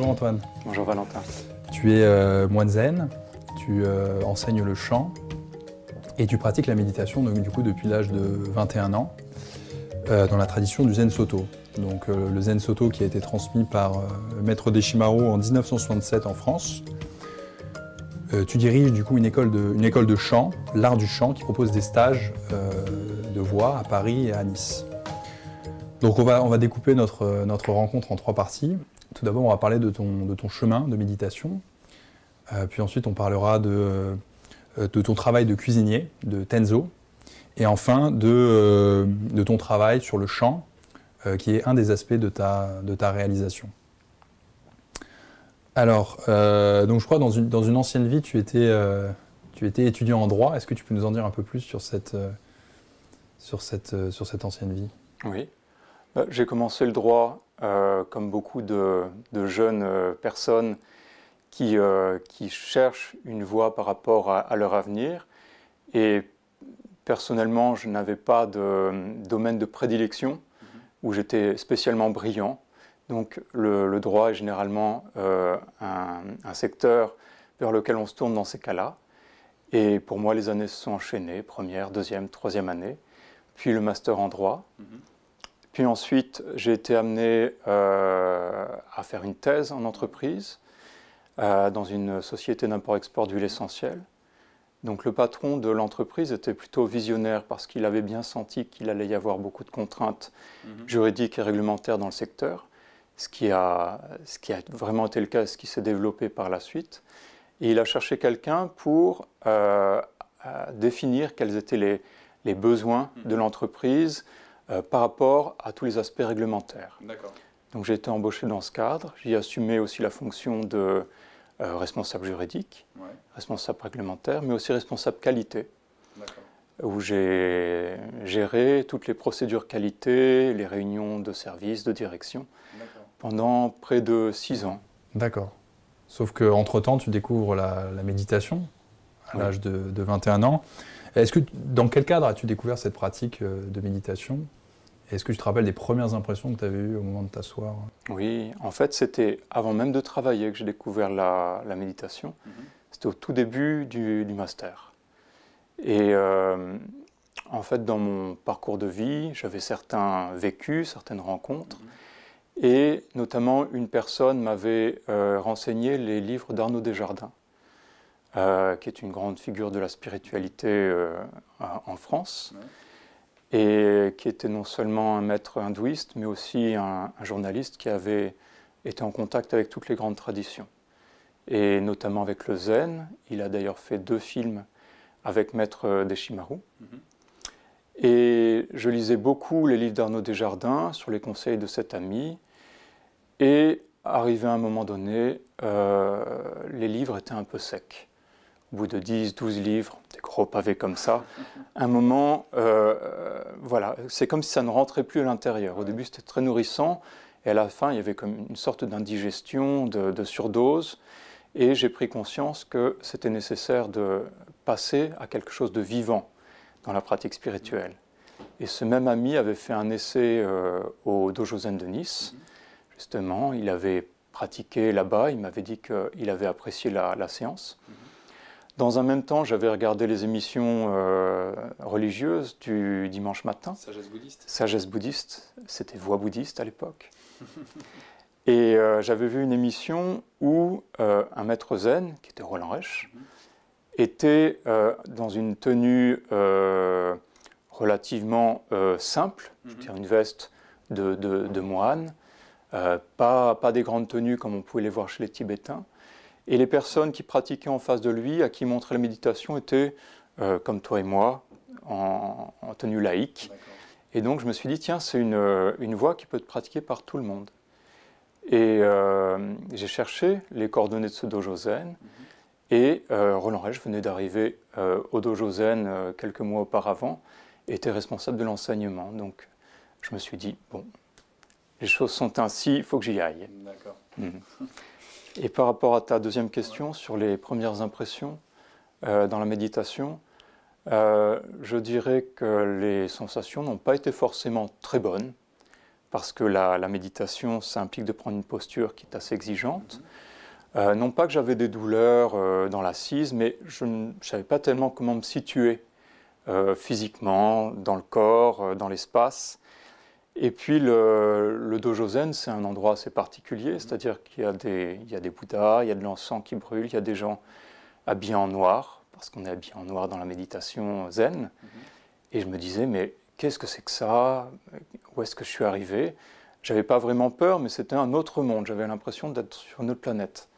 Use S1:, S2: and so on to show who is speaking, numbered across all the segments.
S1: Bonjour Antoine.
S2: Bonjour Valentin.
S1: Tu es moine zen, tu enseignes le chant et tu pratiques la méditation donc, du coup, depuis l'âge de 21 ans dans la tradition du Zen Soto. Donc, le Zen Soto qui a été transmis par Maître Deshimaru en 1967 en France. Tu diriges du coup une école de chant, l'art du chant, qui propose des stages de voix à Paris et à Nice. Donc on va découper notre rencontre en 3 parties. Tout d'abord, on va parler de ton chemin de méditation. Puis ensuite, on parlera de ton travail de cuisinier, de Tenzo. Et enfin, de ton travail sur le chant, qui est un des aspects de ta réalisation. Alors, donc je crois dans une ancienne vie, tu étais étudiant en droit. Est-ce que tu peux nous en dire un peu plus sur cette ancienne vie?
S2: Oui. J'ai commencé le droit comme beaucoup de jeunes personnes qui cherchent une voie par rapport à leur avenir. Et personnellement, je n'avais pas de domaine de prédilection où j'étais spécialement brillant. Donc le droit est généralement un secteur vers lequel on se tourne dans ces cas-là. Et pour moi, les années se sont enchaînées, première, deuxième, troisième année, puis le master en droit. Puis ensuite, j'ai été amené à faire une thèse en entreprise dans une société d'import-export d'huile essentielle. Donc le patron de l'entreprise était plutôt visionnaire parce qu'il avait bien senti qu'il allait y avoir beaucoup de contraintes juridiques et réglementaires dans le secteur, ce qui a vraiment été le cas, ce qui s'est développé par la suite. Et il a cherché quelqu'un pour définir quels étaient les besoins de l'entreprise par rapport à tous les aspects réglementaires. Donc j'ai été embauché dans ce cadre, j'y assumé aussi la fonction de responsable juridique, responsable réglementaire, mais aussi responsable qualité, où j'ai géré toutes les procédures qualité, les réunions de service, de direction, pendant près de 6 ans.
S1: D'accord. Sauf qu'entre-temps, tu découvres la méditation à l'âge de 21 ans. Dans quel cadre as-tu découvert cette pratique de méditation? Est-ce que tu te rappelles des premières impressions que tu avais eues au moment de t'asseoir?
S2: Oui, en fait, c'était avant même de travailler que j'ai découvert la méditation. C'était au tout début du master. Et en fait, dans mon parcours de vie, j'avais certains vécus, certaines rencontres. Et notamment, une personne m'avait renseigné les livres d'Arnaud Desjardins, qui est une grande figure de la spiritualité en France. Et qui était non seulement un maître hindouiste, mais aussi un journaliste qui avait été en contact avec toutes les grandes traditions, et notamment avec le zen. Il a d'ailleurs fait 2 films avec Maître Deshimaru. Et je lisais beaucoup les livres d'Arnaud Desjardins sur les conseils de cet ami, et arrivé à un moment donné, les livres étaient un peu secs. Au bout de 10, 12 livres, des gros pavés comme ça, à un moment, voilà, c'est comme si ça ne rentrait plus à l'intérieur. Au début, c'était très nourrissant, et à la fin, il y avait comme une sorte d'indigestion, de surdose, et j'ai pris conscience que c'était nécessaire de passer à quelque chose de vivant dans la pratique spirituelle. Et ce même ami avait fait un essai au Dojo Zen de Nice. Justement, il avait pratiqué là-bas, il m'avait dit qu'il avait apprécié la séance. Dans un même temps, j'avais regardé les émissions religieuses du dimanche matin.
S1: Sagesse bouddhiste.
S2: Sagesse bouddhiste, c'était Voix bouddhiste à l'époque. Et j'avais vu une émission où un maître zen, qui était Roland Reich, était dans une tenue relativement simple, je veux dire une veste de moine, pas des grandes tenues comme on pouvait les voir chez les Tibétains. Et les personnes qui pratiquaient en face de lui, à qui il montrait la méditation, étaient, comme toi et moi, en tenue laïque. Et donc je me suis dit, tiens, c'est une voie qui peut être pratiquée par tout le monde. Et j'ai cherché les coordonnées de ce dojo zen, et Roland Reich venait d'arriver au dojo zen quelques mois auparavant, et était responsable de l'enseignement. Donc je me suis dit, bon, les choses sont ainsi, il faut que j'y aille.
S1: D'accord.
S2: Et par rapport à ta deuxième question sur les premières impressions dans la méditation, je dirais que les sensations n'ont pas été forcément très bonnes. parce que la méditation, ça implique de prendre une posture qui est assez exigeante. Non pas que j'avais des douleurs dans l'assise, mais je ne savais pas tellement comment me situer physiquement, dans le corps, dans l'espace. Et puis le dojo zen, c'est un endroit assez particulier, c'est-à-dire qu'il y a des bouddhas, il y a de l'encens qui brûle, il y a des gens habillés en noir, parce qu'on est habillé en noir dans la méditation zen. Et je me disais, mais qu'est-ce que c'est que ça? Où est-ce que je suis arrivé? J'avais pas vraiment peur, mais c'était un autre monde, j'avais l'impression d'être sur une autre planète.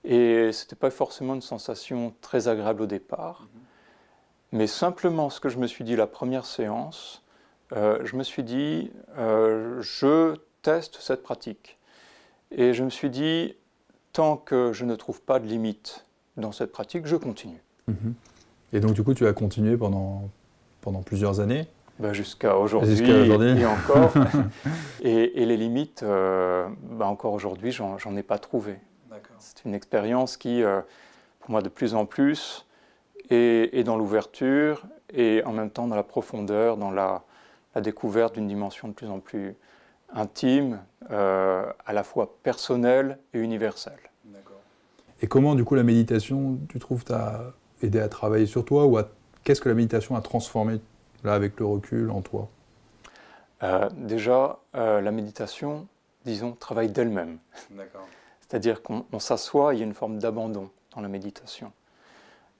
S2: Et c'était pas forcément une sensation très agréable au départ, mais simplement ce que je me suis dit la première séance, je me suis dit, je teste cette pratique. Et je me suis dit, tant que je ne trouve pas de limite dans cette pratique, je continue.
S1: Et donc du coup, tu as continué pendant plusieurs années?
S2: Jusqu'à aujourd'hui et encore. Et les limites, encore aujourd'hui, j'en ai pas trouvé. C'est une expérience qui, pour moi, de plus en plus, est dans l'ouverture et en même temps dans la profondeur, dans la découverte d'une dimension de plus en plus intime, à la fois personnelle et universelle.
S1: Et comment, du coup, la méditation, tu trouves, t'a aidé à travailler sur toi, ou qu'est-ce que la méditation a transformé, là, avec le recul, en toi?
S2: Déjà, la méditation, disons, travaille d'elle-même. C'est-à-dire qu'on s'assoit, il y a une forme d'abandon dans la méditation.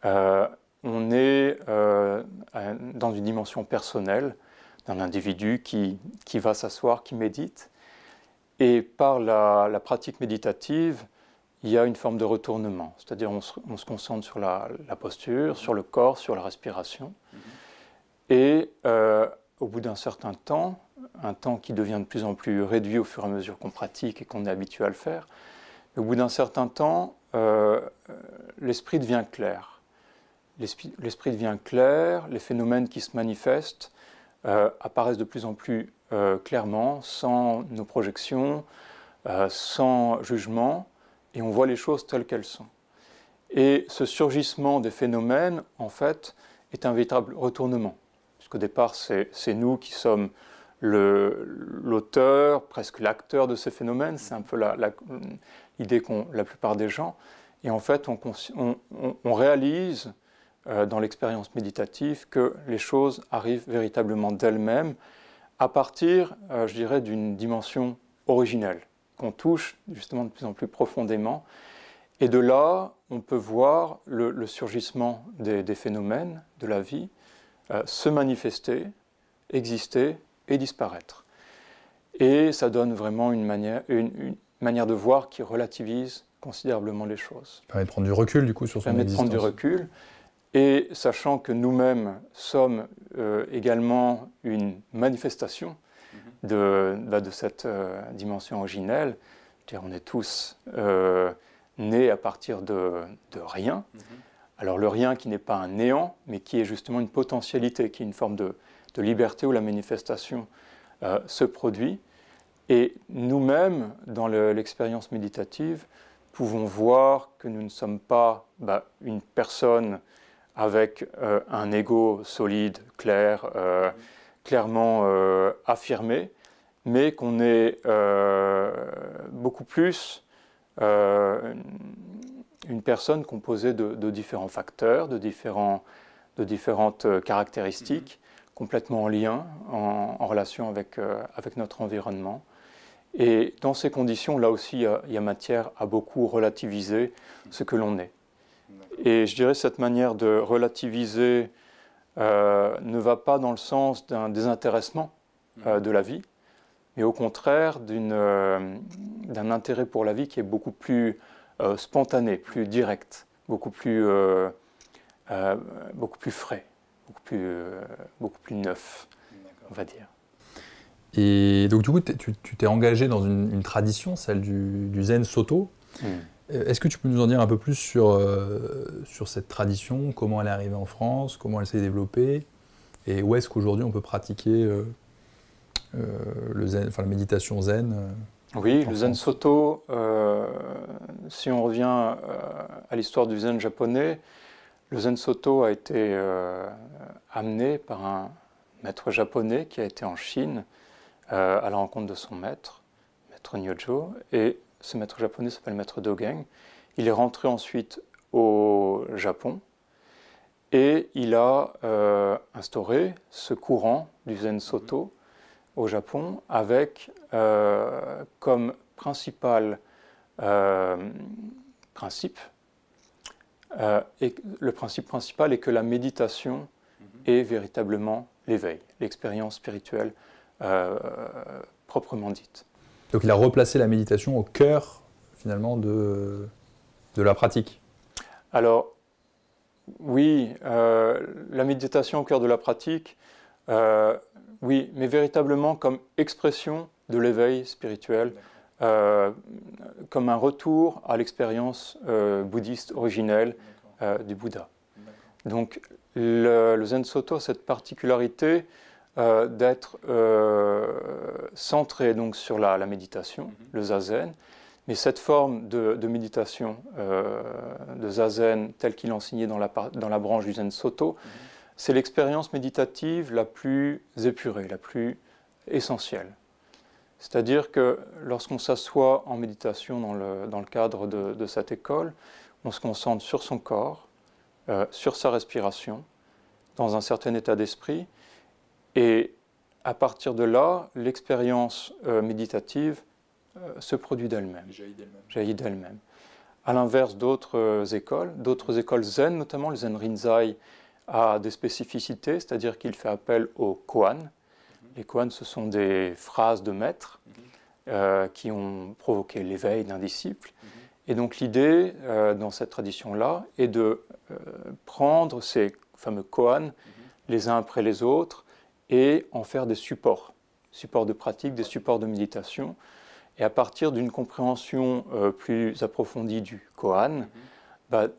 S2: On est dans une dimension personnelle d'un individu qui va s'asseoir, qui médite. Et par la pratique méditative, il y a une forme de retournement. C'est-à-dire on se concentre sur la posture, sur le corps, sur la respiration. Et au bout d'un certain temps, un temps qui devient de plus en plus réduit au fur et à mesure qu'on pratique et qu'on est habitué à le faire, au bout d'un certain temps, l'esprit devient clair. L'esprit devient clair, les phénomènes qui se manifestent apparaissent de plus en plus clairement, sans nos projections, sans jugement, et on voit les choses telles qu'elles sont. Et ce surgissement des phénomènes, en fait, est un véritable retournement. Puisqu'au départ, c'est nous qui sommes l'auteur, presque l'acteur de ces phénomènes, c'est un peu l'idée qu'ont la plupart des gens. Et en fait, on réalise dans l'expérience méditative que les choses arrivent véritablement d'elles-mêmes à partir, je dirais, d'une dimension originelle, qu'on touche justement de plus en plus profondément. Et de là, on peut voir le surgissement des phénomènes de la vie se manifester, exister et disparaître. Et ça donne vraiment une manière de voir qui relativise considérablement les choses.
S1: Ça permet de prendre du recul, du coup, sur son existence.
S2: Ça permet de prendre du recul, et sachant que nous-mêmes sommes également une manifestation de cette dimension originelle. On est tous nés à partir de rien. Alors le rien qui n'est pas un néant, mais qui est justement une potentialité, qui est une forme de liberté où la manifestation se produit. Et nous-mêmes, dans l'expérience méditative, pouvons voir que nous ne sommes pas une personne avec un ego solide, clair, clairement affirmé, mais qu'on est beaucoup plus une personne composée de différents facteurs, de différentes caractéristiques, complètement en lien, en relation avec notre environnement. Et dans ces conditions, là aussi, il y a matière à beaucoup relativiser ce que l'on est. Et je dirais que cette manière de relativiser ne va pas dans le sens d'un désintéressement de la vie, mais au contraire d'un intérêt pour la vie qui est beaucoup plus spontané, plus direct, beaucoup plus frais, beaucoup plus neuf, on va dire.
S1: Et donc du coup, tu t'es engagé dans une tradition, celle du Zen Soto. Est-ce que tu peux nous en dire un peu plus sur cette tradition, comment elle est arrivée en France, comment elle s'est développée, et où est-ce qu'aujourd'hui on peut pratiquer la méditation zen?
S2: Oui, le Zen Soto, si on revient à l'histoire du Zen japonais, le Zen Soto a été amené par un maître japonais qui a été en Chine à la rencontre de son maître, maître Nyojo, et ce maître japonais s'appelle maître Dogen. Il est rentré ensuite au Japon et il a instauré ce courant du Zen Soto au Japon avec comme principal principe, et le principe principal est que la méditation est véritablement l'éveil, l'expérience spirituelle proprement dite.
S1: Donc il a replacé la méditation au cœur finalement de la pratique.
S2: Alors oui, la méditation au cœur de la pratique, oui, mais véritablement comme expression de l'éveil spirituel, comme un retour à l'expérience bouddhiste originelle du Bouddha. Donc le Zen Soto a cette particularité d'être centré donc sur la méditation, le zazen, mais cette forme de méditation, de zazen, telle qu'il est enseigné dans la branche du Zen Soto, c'est l'expérience méditative la plus épurée, la plus essentielle. C'est-à-dire que lorsqu'on s'assoit en méditation dans le cadre de cette école, on se concentre sur son corps, sur sa respiration, dans un certain état d'esprit, et à partir de là, l'expérience méditative se produit d'elle-même, jaillit d'elle-même. À l'inverse d'autres écoles zen, notamment le Zen Rinzai, a des spécificités, c'est-à-dire qu'il fait appel aux koan. Les koan, ce sont des phrases de maître qui ont provoqué l'éveil d'un disciple. Et donc l'idée, dans cette tradition-là, est de prendre ces fameux koan, les uns après les autres, et en faire des supports de pratique, des supports de méditation. Et à partir d'une compréhension plus approfondie du koan,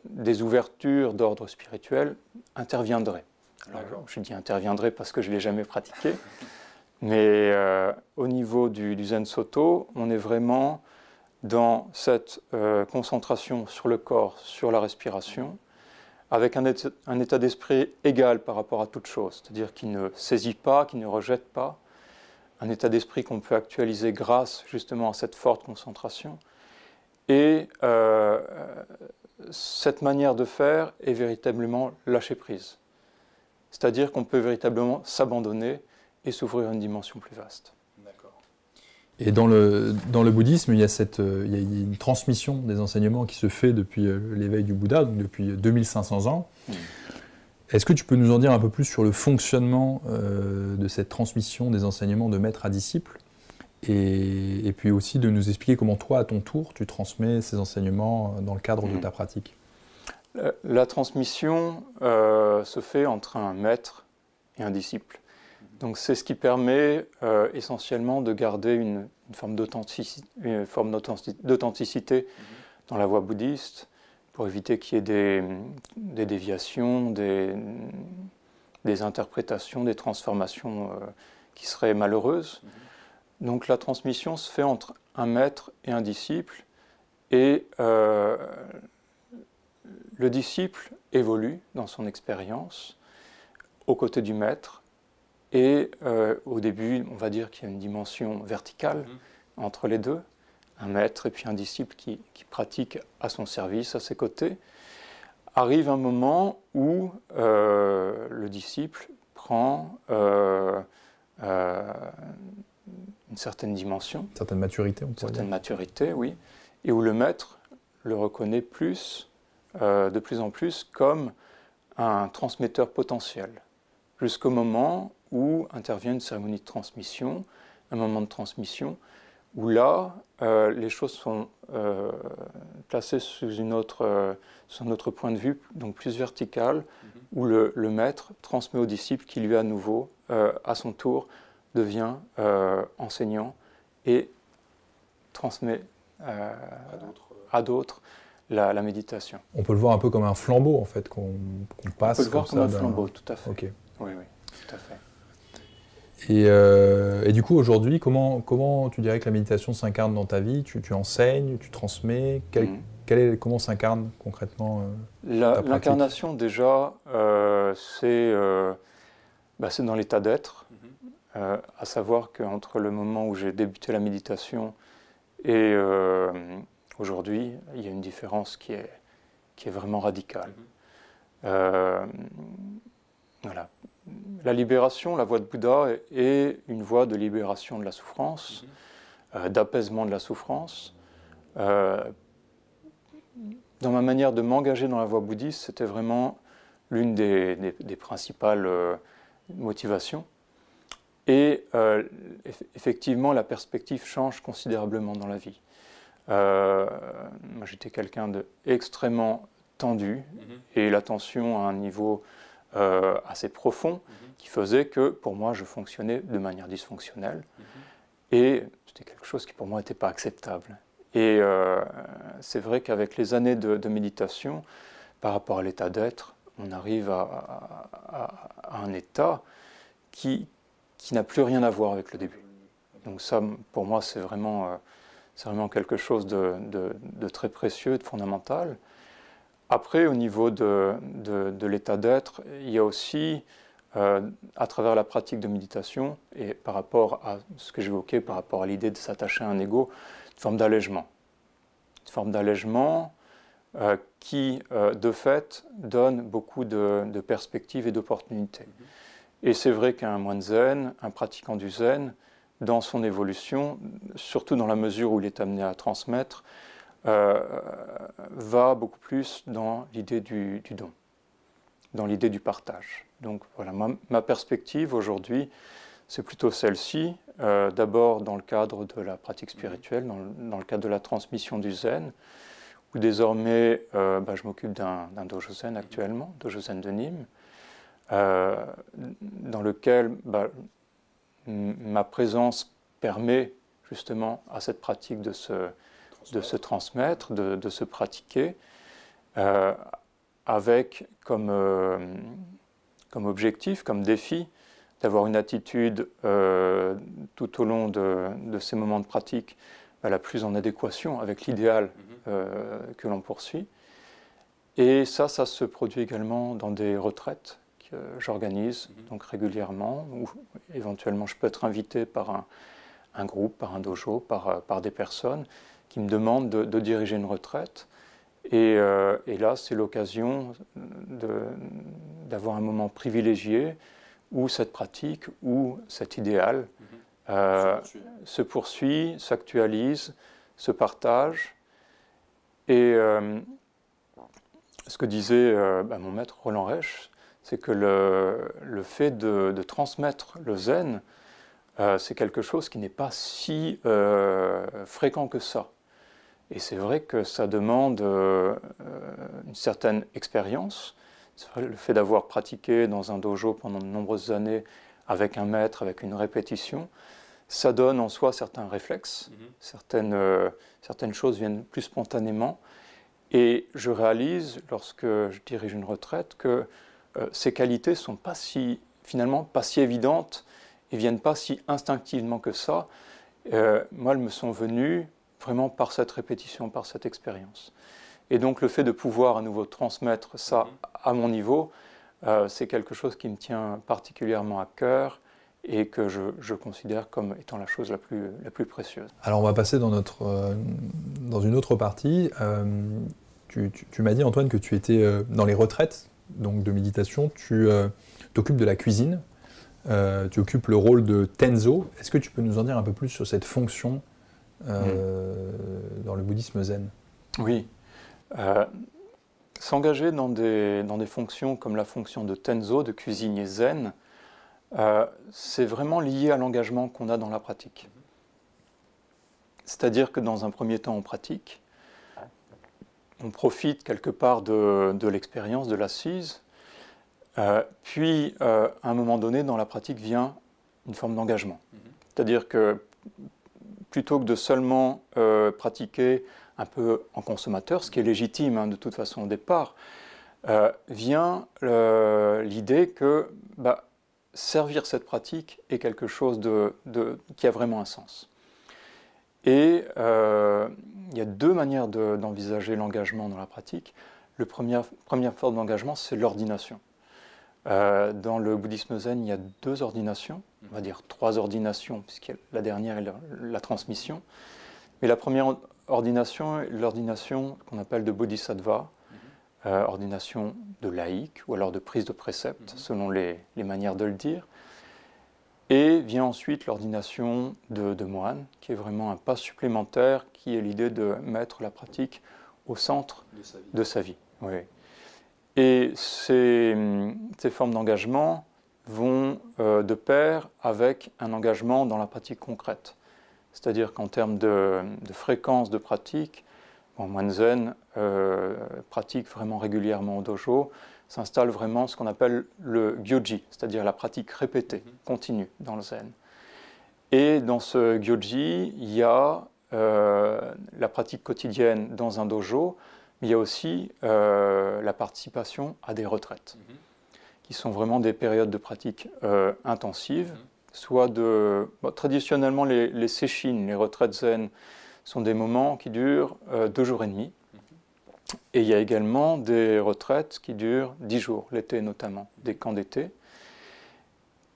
S2: des ouvertures d'ordre spirituel interviendraient. Alors, je dis interviendraient parce que je ne l'ai jamais pratiqué, mais au niveau du Zen Soto, on est vraiment dans cette concentration sur le corps, sur la respiration, avec un état d'esprit égal par rapport à toute chose, c'est-à-dire qui ne saisit pas, qui ne rejette pas, un état d'esprit qu'on peut actualiser grâce justement à cette forte concentration. Et cette manière de faire est véritablement lâcher prise. C'est-à-dire qu'on peut véritablement s'abandonner et s'ouvrir à une dimension plus vaste.
S1: Et dans le bouddhisme, il y a une transmission des enseignements qui se fait depuis l'éveil du Bouddha, donc depuis 2500 ans. Est-ce que tu peux nous en dire un peu plus sur le fonctionnement de cette transmission des enseignements de maître à disciple, et puis aussi de nous expliquer comment toi, à ton tour, tu transmets ces enseignements dans le cadre de ta pratique?
S2: La transmission se fait entre un maître et un disciple. Donc c'est ce qui permet essentiellement de garder une forme d'authenticité dans la voie bouddhiste, pour éviter qu'il y ait des déviations, des interprétations, des transformations qui seraient malheureuses. Donc la transmission se fait entre un maître et un disciple, et le disciple évolue dans son expérience aux côtés du maître. Et au début, on va dire qu'il y a une dimension verticale entre les deux, un maître et puis un disciple qui pratique à son service, à ses côtés. Arrive un moment où le disciple prend une certaine dimension.
S1: Une certaine maturité, on pourrait dire.
S2: Certaine maturité, oui. Et où le maître le reconnaît de plus en plus comme un transmetteur potentiel, jusqu'au moment où intervient une cérémonie de transmission, un moment de transmission, où là, les choses sont placées sous un autre point de vue, donc plus vertical, où le maître transmet au disciple qui lui, à nouveau, à son tour, devient enseignant et transmet à d'autres la méditation.
S1: On peut le voir un peu comme un flambeau, en fait, qu'on passe.
S2: On peut le voir comme un flambeau, tout à fait.
S1: Okay.
S2: Oui, tout à fait.
S1: Et du coup, aujourd'hui, comment tu dirais que la méditation s'incarne dans ta vie? Tu enseignes, tu transmets? Comment s'incarne concrètement ta pratique?
S2: L'incarnation, déjà, c'est dans l'état d'être. à savoir qu'entre le moment où j'ai débuté la méditation et aujourd'hui, il y a une différence qui est vraiment radicale. Voilà. La libération, la voie de Bouddha est une voie de libération de la souffrance, d'apaisement de la souffrance. Dans ma manière de m'engager dans la voie bouddhiste, c'était vraiment l'une des principales motivations. Et effectivement, la perspective change considérablement dans la vie. Moi, j'étais quelqu'un d'extrêmement tendu et la tension à un niveau assez profond qui faisait que pour moi je fonctionnais de manière dysfonctionnelle et c'était quelque chose qui pour moi n'était pas acceptable. Et c'est vrai qu'avec les années de méditation, par rapport à l'état d'être, on arrive à un état qui n'a plus rien à voir avec le début. Donc ça, pour moi, c'est vraiment quelque chose de très précieux, de fondamental. Après, au niveau de l'état d'être, il y a aussi, à travers la pratique de méditation, et par rapport à ce que j'évoquais, par rapport à l'idée de s'attacher à un ego, une forme d'allègement. Une forme d'allègement qui, de fait, donne beaucoup de perspectives et d'opportunités. Et c'est vrai qu'un moine zen, un pratiquant du zen, dans son évolution, surtout dans la mesure où il est amené à transmettre, va beaucoup plus dans l'idée du don, dans l'idée du partage. Donc voilà, ma perspective aujourd'hui, c'est plutôt celle-ci, d'abord dans le cadre de la pratique spirituelle, dans le cadre de la transmission du zen, où désormais je m'occupe d'un dojo zen actuellement, dojo zen de Nîmes, dans lequel ma présence permet justement à cette pratique de se transmettre, de se pratiquer, avec comme objectif, comme défi, d'avoir une attitude tout au long de ces moments de pratique la plus en adéquation avec l'idéal que l'on poursuit. Et ça se produit également dans des retraites que j'organise donc régulièrement, où éventuellement je peux être invité par un groupe, par un dojo, par des personnes qui me demandent de diriger une retraite. Et là, c'est l'occasion d'avoir un moment privilégié où cette pratique, où cet idéal se poursuit, s'actualise, se partage. Et ce que disait mon maître Roland Reich, c'est que le fait de transmettre le zen, c'est quelque chose qui n'est pas si fréquent que ça. Et c'est vrai que ça demande une certaine expérience. C'est vrai, le fait d'avoir pratiqué dans un dojo pendant de nombreuses années avec un maître, avec une répétition, ça donne en soi certains réflexes, certaines choses viennent plus spontanément. Et je réalise, lorsque je dirige une retraite, que ces qualités ne sont finalement pas si évidentes et ne viennent pas si instinctivement que ça. Moi, elles me sont venues vraiment par cette répétition, par cette expérience. Et donc le fait de pouvoir à nouveau transmettre ça à mon niveau, c'est quelque chose qui me tient particulièrement à cœur et que je considère comme étant la chose la plus précieuse.
S1: Alors on va passer dans une autre partie. Tu m'as dit, Antoine, que tu étais dans les retraites donc de méditation, tu t'occupes de la cuisine, tu occupes le rôle de Tenzo. Est-ce que tu peux nous en dire un peu plus sur cette fonction dans le bouddhisme zen?
S2: Oui. S'engager dans des fonctions comme la fonction de Tenzo, de cuisinier zen, c'est vraiment lié à l'engagement qu'on a dans la pratique. C'est-à-dire que dans un premier temps, on pratique, on profite quelque part de l'expérience, de l'assise, puis à un moment donné, dans la pratique, vient une forme d'engagement. C'est-à-dire que plutôt que de seulement pratiquer un peu en consommateur, ce qui est légitime de toute façon au départ, vient l'idée que servir cette pratique est quelque chose qui a vraiment un sens. Et il y a deux manières d'envisager l'engagement dans la pratique. La première forme d'engagement, c'est l'ordination. Dans le bouddhisme zen, il y a 2 ordinations, on va dire 3 ordinations, puisque la dernière est la transmission. Mais la première ordination est l'ordination qu'on appelle de bodhisattva, ordination de laïc ou alors de prise de précepte, selon les manières de le dire. Et vient ensuite l'ordination de moine, qui est vraiment un pas supplémentaire, qui est l'idée de mettre la pratique au centre de sa vie. Oui. Et ces formes d'engagement vont de pair avec un engagement dans la pratique concrète. C'est-à-dire qu'en termes de fréquence de pratique, moine zen pratique vraiment régulièrement au dojo, s'installe vraiment ce qu'on appelle le gyoji, c'est-à-dire la pratique répétée, continue dans le zen. Et dans ce gyoji, il y a la pratique quotidienne dans un dojo, mais il y a aussi la participation à des retraites, qui sont vraiment des périodes de pratique intensives, soit traditionnellement les sesshin, les retraites zen, sont des moments qui durent 2 jours et demi. Et il y a également des retraites qui durent 10 jours, l'été notamment, des camps d'été.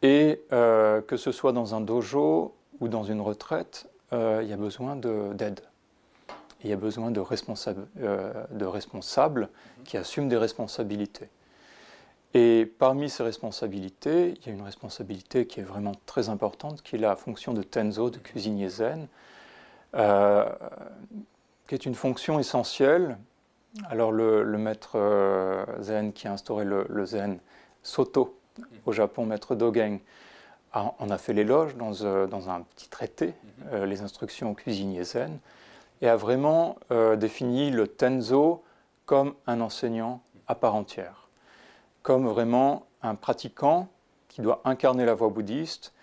S2: Et que ce soit dans un dojo ou dans une retraite, il y a besoin d'aide. Il y a besoin de responsables qui assument des responsabilités. Et parmi ces responsabilités, il y a une responsabilité qui est vraiment très importante, qui est la fonction de tenzo, de cuisinier zen, qui est une fonction essentielle. Alors le maître zen qui a instauré le zen, Soto, au Japon, maître Dogen, en a fait l'éloge dans un petit traité, les instructions au cuisinier zen, et a vraiment défini le tenzo comme un enseignant à part entière, comme vraiment un pratiquant qui doit incarner la voie bouddhiste,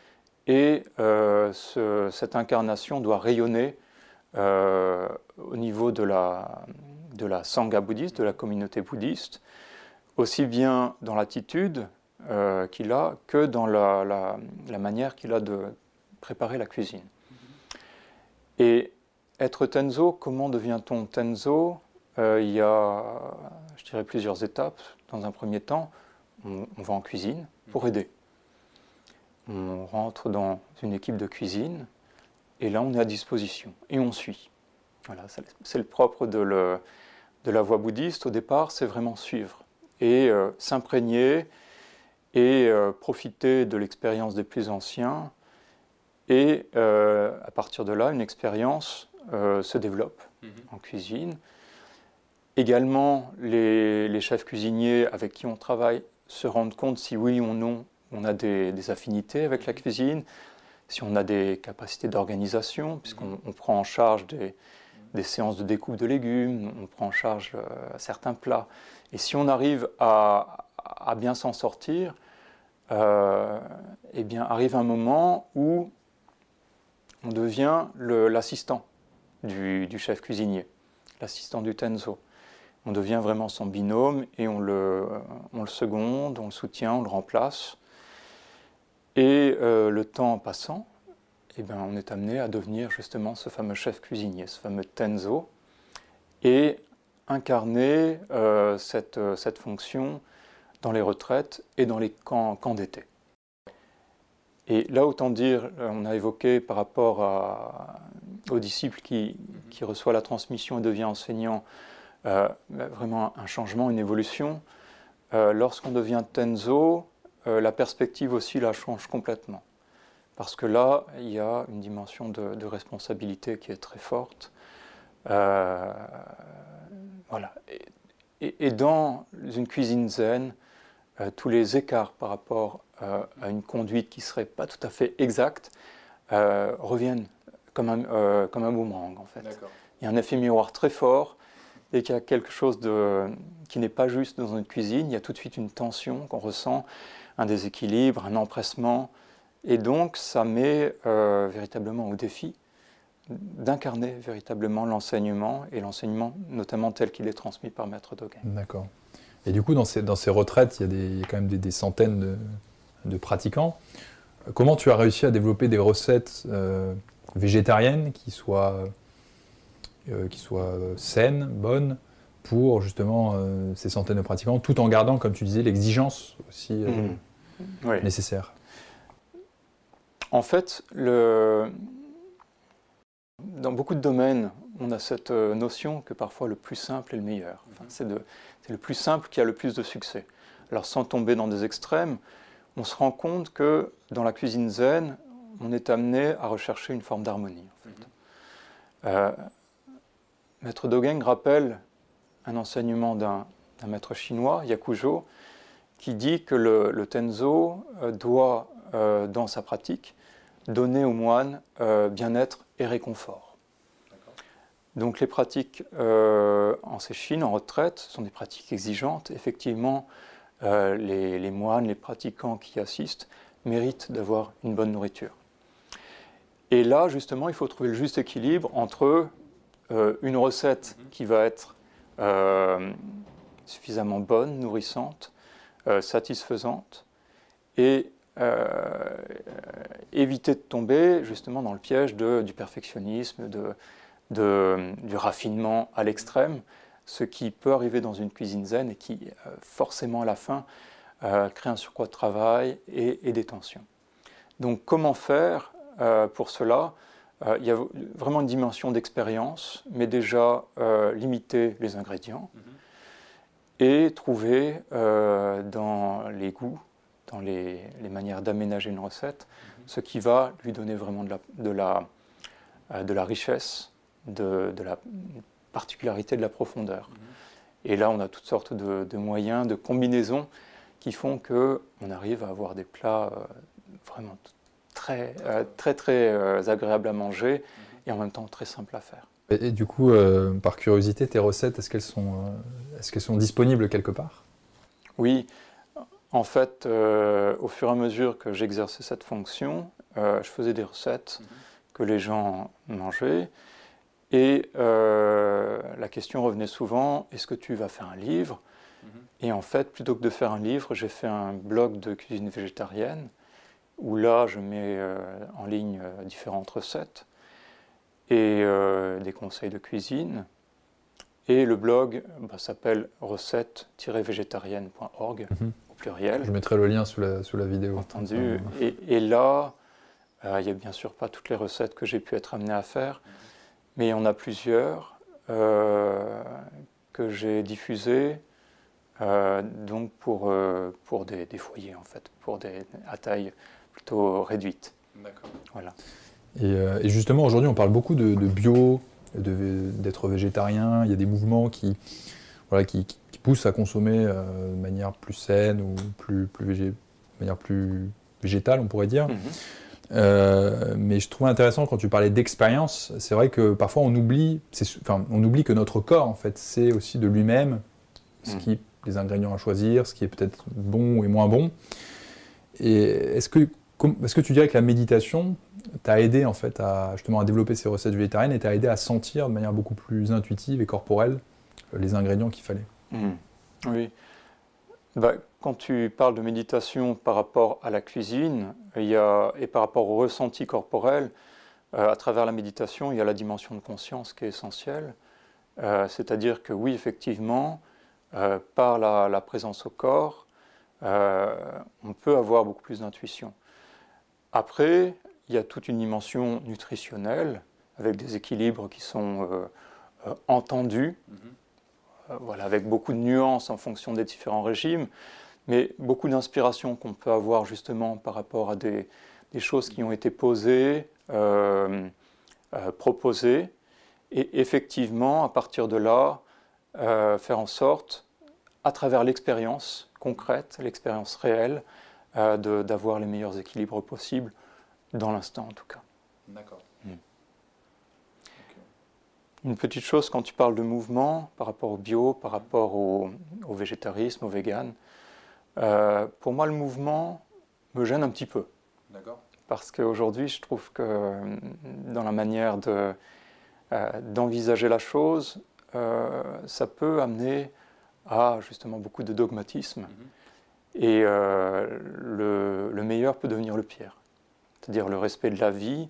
S2: et cette incarnation doit rayonner au niveau de la sangha bouddhiste, de la communauté bouddhiste, aussi bien dans l'attitude qu'il a que dans la manière qu'il a de préparer la cuisine. Et être tenzo, comment devient-on tenzo? Il y a, je dirais, plusieurs étapes. Dans un premier temps, on va en cuisine pour aider. On rentre dans une équipe de cuisine et là on est à disposition et on suit. Voilà, c'est le propre de la voie bouddhiste. Au départ, c'est vraiment suivre et s'imprégner et profiter de l'expérience des plus anciens. Et à partir de là, une expérience se développe en cuisine. Également, les chefs cuisiniers avec qui on travaille se rendent compte si oui ou non on a des affinités avec la cuisine, si on a des capacités d'organisation, puisqu'on prend en charge des séances de découpe de légumes, on prend en charge certains plats. Et si on arrive à bien s'en sortir, eh bien arrive un moment où on devient l'assistant du chef cuisinier, l'assistant du tenzo. On devient vraiment son binôme et on le seconde, on le soutient, on le remplace. Et le temps passant, eh bien, on est amené à devenir justement ce fameux chef cuisinier, ce fameux tenzo, et incarner cette fonction dans les retraites et dans les camps d'été. Et là, autant dire, on a évoqué par rapport au disciple qui reçoit la transmission et devient enseignant, vraiment un changement, une évolution. Lorsqu'on devient tenzo, la perspective aussi la change complètement. Parce que là, il y a une dimension de responsabilité qui est très forte. Voilà. Et dans une cuisine zen, tous les écarts par rapport à une conduite qui ne serait pas tout à fait exacte reviennent comme un boomerang, en fait. Il y a un effet miroir très fort. Dès qu'il y a quelque chose qui n'est pas juste dans une cuisine, il y a tout de suite une tension qu'on ressent, un déséquilibre, un empressement. Et donc, ça met véritablement au défi d'incarner véritablement l'enseignement, et l'enseignement notamment tel qu'il est transmis par Maître Dogen.
S1: D'accord. Et du coup, dans ces retraites, il y a quand même des centaines de pratiquants. Comment tu as réussi à développer des recettes végétariennes qui soient saines, bonnes, pour justement ces centaines de pratiquants, tout en gardant, comme tu disais, l'exigence aussi
S2: Oui.
S1: nécessaire.
S2: En fait, dans beaucoup de domaines, on a cette notion que parfois le plus simple est le meilleur. Enfin, c'est le plus simple qui a le plus de succès. Alors sans tomber dans des extrêmes, on se rend compte que dans la cuisine zen, on est amené à rechercher une forme d'harmonie. En fait. Maître Dogen rappelle un enseignement d'un maître chinois, Yakujo, qui dit que le Tenzo doit, dans sa pratique, donner au moine bien-être et réconfort. Donc les pratiques en Sesshin, en retraite, sont des pratiques exigeantes. Effectivement, les moines, les pratiquants qui y assistent méritent d'avoir une bonne nourriture. Et là, justement, il faut trouver le juste équilibre entre une recette qui va être suffisamment bonne, nourrissante, satisfaisante, et éviter de tomber justement dans le piège du perfectionnisme, du raffinement à l'extrême, ce qui peut arriver dans une cuisine zen et qui forcément à la fin crée un surcroît de travail et des tensions. Donc comment faire pour cela? Il y a vraiment une dimension d'expérience, mais déjà limiter les ingrédients et trouver dans les goûts, dans les manières d'aménager une recette, ce qui va lui donner vraiment de la richesse, de la particularité, de la profondeur. Et là, on a toutes sortes de moyens, de combinaisons qui font qu'on arrive à avoir des plats vraiment très agréables à manger et en même temps très simples à faire.
S1: Et du coup, par curiosité, tes recettes, est-ce qu'elles sont disponibles quelque part?
S2: Oui, en fait, au fur et à mesure que j'exerçais cette fonction, je faisais des recettes que les gens mangeaient. Et la question revenait souvent, est-ce que tu vas faire un livre? Et en fait, plutôt que de faire un livre, j'ai fait un blog de cuisine végétarienne, où là, je mets en ligne différentes recettes et des conseils de cuisine. Et le blog s'appelle recettes-végétarienne.org, au pluriel.
S1: Je mettrai le lien sous la vidéo.
S2: Entendu. Et là, il n'y a bien sûr pas toutes les recettes que j'ai pu être amené à faire, mais il y en a plusieurs que j'ai diffusées donc pour des foyers, en fait, à taille plutôt réduite.
S1: D'accord.
S2: Voilà.
S1: Et justement, aujourd'hui, on parle beaucoup de bio, d'être végétarien. Il y a des mouvements qui poussent à consommer de manière plus saine ou de manière plus végétale, on pourrait dire. Mais je trouvais intéressant quand tu parlais d'expérience. C'est vrai que parfois on oublie que notre corps, en fait, c'est aussi de lui-même les ingrédients à choisir, ce qui est peut-être bon et moins bon. Et est-ce que tu dirais que la méditation t'a aidé en fait justement à développer ces recettes végétariennes et t'a aidé à sentir de manière beaucoup plus intuitive et corporelle les ingrédients qu'il fallait?
S2: Oui. Quand tu parles de méditation par rapport à la cuisine et par rapport au ressenti corporel, à travers la méditation, il y a la dimension de conscience qui est essentielle. C'est-à-dire que oui, effectivement, par la présence au corps, on peut avoir beaucoup plus d'intuition. Après, il y a toute une dimension nutritionnelle, avec des équilibres qui sont entendus, voilà, avec beaucoup de nuances en fonction des différents régimes, mais beaucoup d'inspiration qu'on peut avoir justement par rapport à des choses qui ont été posées, proposées, et effectivement, à partir de là, faire en sorte, à travers l'expérience concrète, l'expérience réelle, d'avoir les meilleurs équilibres possibles, dans l'instant en tout cas.
S1: D'accord.
S2: Une petite chose quand tu parles de mouvement par rapport au bio, par rapport au végétarisme, au vegan, pour moi le mouvement me gêne un petit peu.
S1: D'accord.
S2: Parce qu'aujourd'hui je trouve que dans la manière d'envisager la chose, ça peut amener à justement beaucoup de dogmatisme. Et le meilleur peut devenir le pire. C'est-à-dire le respect de la vie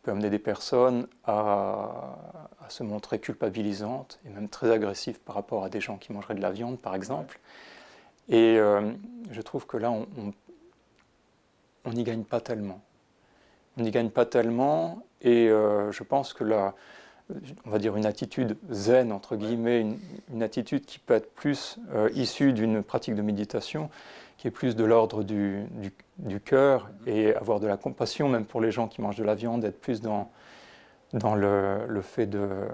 S2: peut amener des personnes à se montrer culpabilisantes et même très agressives par rapport à des gens qui mangeraient de la viande, par exemple. Et je trouve que là, on n'y gagne pas tellement. On n'y gagne pas tellement, et je pense que là, on va dire une attitude zen, entre guillemets, une attitude qui peut être plus issue d'une pratique de méditation, qui est plus de l'ordre du cœur, et avoir de la compassion, même pour les gens qui mangent de la viande, être plus dans le fait de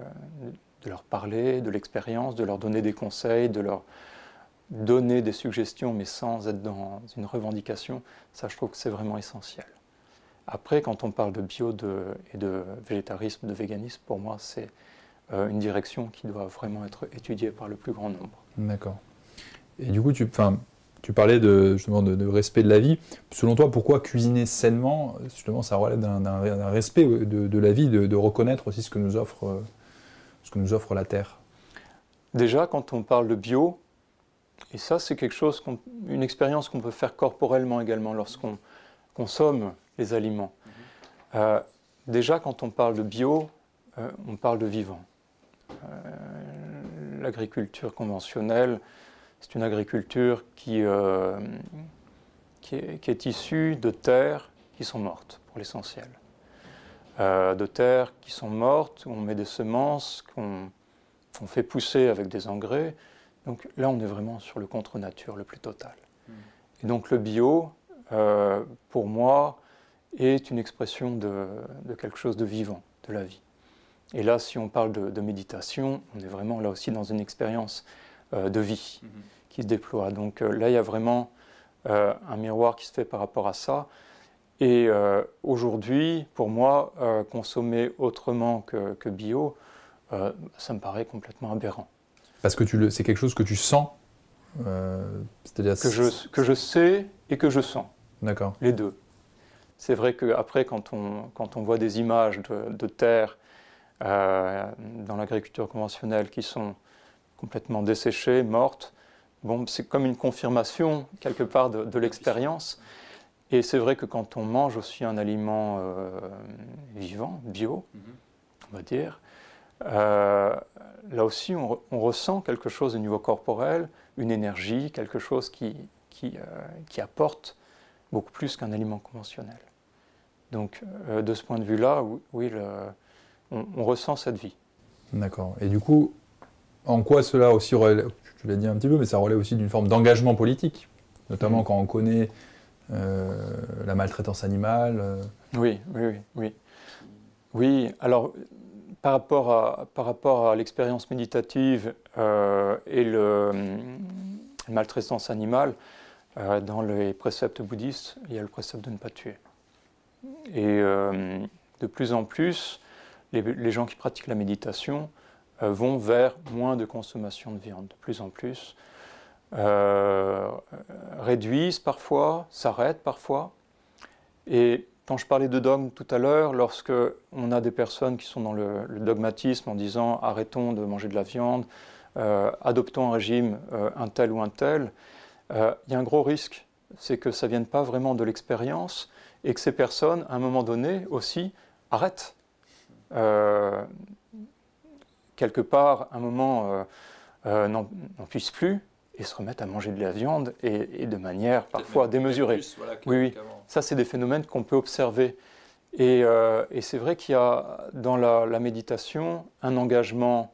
S2: leur parler, de l'expérience, de leur donner des conseils, de leur donner des suggestions, mais sans être dans une revendication. Ça, je trouve que c'est vraiment essentiel. Après, quand on parle de bio et de végétarisme, de véganisme, pour moi, c'est une direction qui doit vraiment être étudiée par le plus grand nombre.
S1: D'accord. Et du coup, tu parlais justement de respect de la vie. Selon toi, pourquoi cuisiner sainement, justement, ça relève d'un respect de la vie, de reconnaître aussi ce que nous offre la terre?
S2: Déjà, quand on parle de bio, et ça, c'est quelque chose, une expérience qu'on peut faire corporellement également lorsqu'on consomme les aliments. Déjà, quand on parle de bio, on parle de vivant. L'agriculture conventionnelle, c'est une agriculture qui est issue de terres qui sont mortes, pour l'essentiel. De terres qui sont mortes, où on met des semences, qu'on fait pousser avec des engrais. Donc là, on est vraiment sur le contre-nature le plus total. Et donc le bio, pour moi, est une expression de quelque chose de vivant, de la vie. Et là, si on parle de méditation, on est vraiment là aussi dans une expérience de vie qui se déploie. Donc là, il y a vraiment un miroir qui se fait par rapport à ça. Et aujourd'hui, pour moi, consommer autrement que bio, ça me paraît complètement aberrant.
S1: Parce que c'est quelque chose que tu sens, c'est-à-dire
S2: que je sais et que je sens.
S1: D'accord.
S2: Les deux. C'est vrai qu'après, quand on voit des images de terre dans l'agriculture conventionnelle qui sont complètement desséchées, mortes, bon, c'est comme une confirmation quelque part de l'expérience. Et c'est vrai que quand on mange aussi un aliment vivant, bio, on va dire, là aussi on ressent quelque chose au niveau corporel, une énergie, quelque chose qui apporte beaucoup plus qu'un aliment conventionnel. Donc de ce point de vue-là, oui, on ressent cette vie.
S1: D'accord. Et du coup, en quoi cela aussi relève, tu l'as dit un petit peu, mais ça relève aussi d'une forme d'engagement politique, notamment quand on connaît la maltraitance animale.
S2: Oui. Oui, alors par rapport à l'expérience méditative et la maltraitance animale, dans les préceptes bouddhistes, il y a le précepte de ne pas tuer. Et de plus en plus, les gens qui pratiquent la méditation vont vers moins de consommation de viande, de plus en plus. Réduisent parfois, s'arrêtent parfois. Et quand je parlais de dogme tout à l'heure, lorsque on a des personnes qui sont dans le dogmatisme en disant arrêtons de manger de la viande, adoptons un régime un tel ou un tel, il y a un gros risque, c'est que ça ne vienne pas vraiment de l'expérience et que ces personnes, à un moment donné aussi, arrêtent. Quelque part, à un moment, n'en puissent plus et se remettent à manger de la viande et de manière parfois démesurée. Plus, voilà, oui. Ça, c'est des phénomènes qu'on peut observer. Et c'est vrai qu'il y a dans la méditation un engagement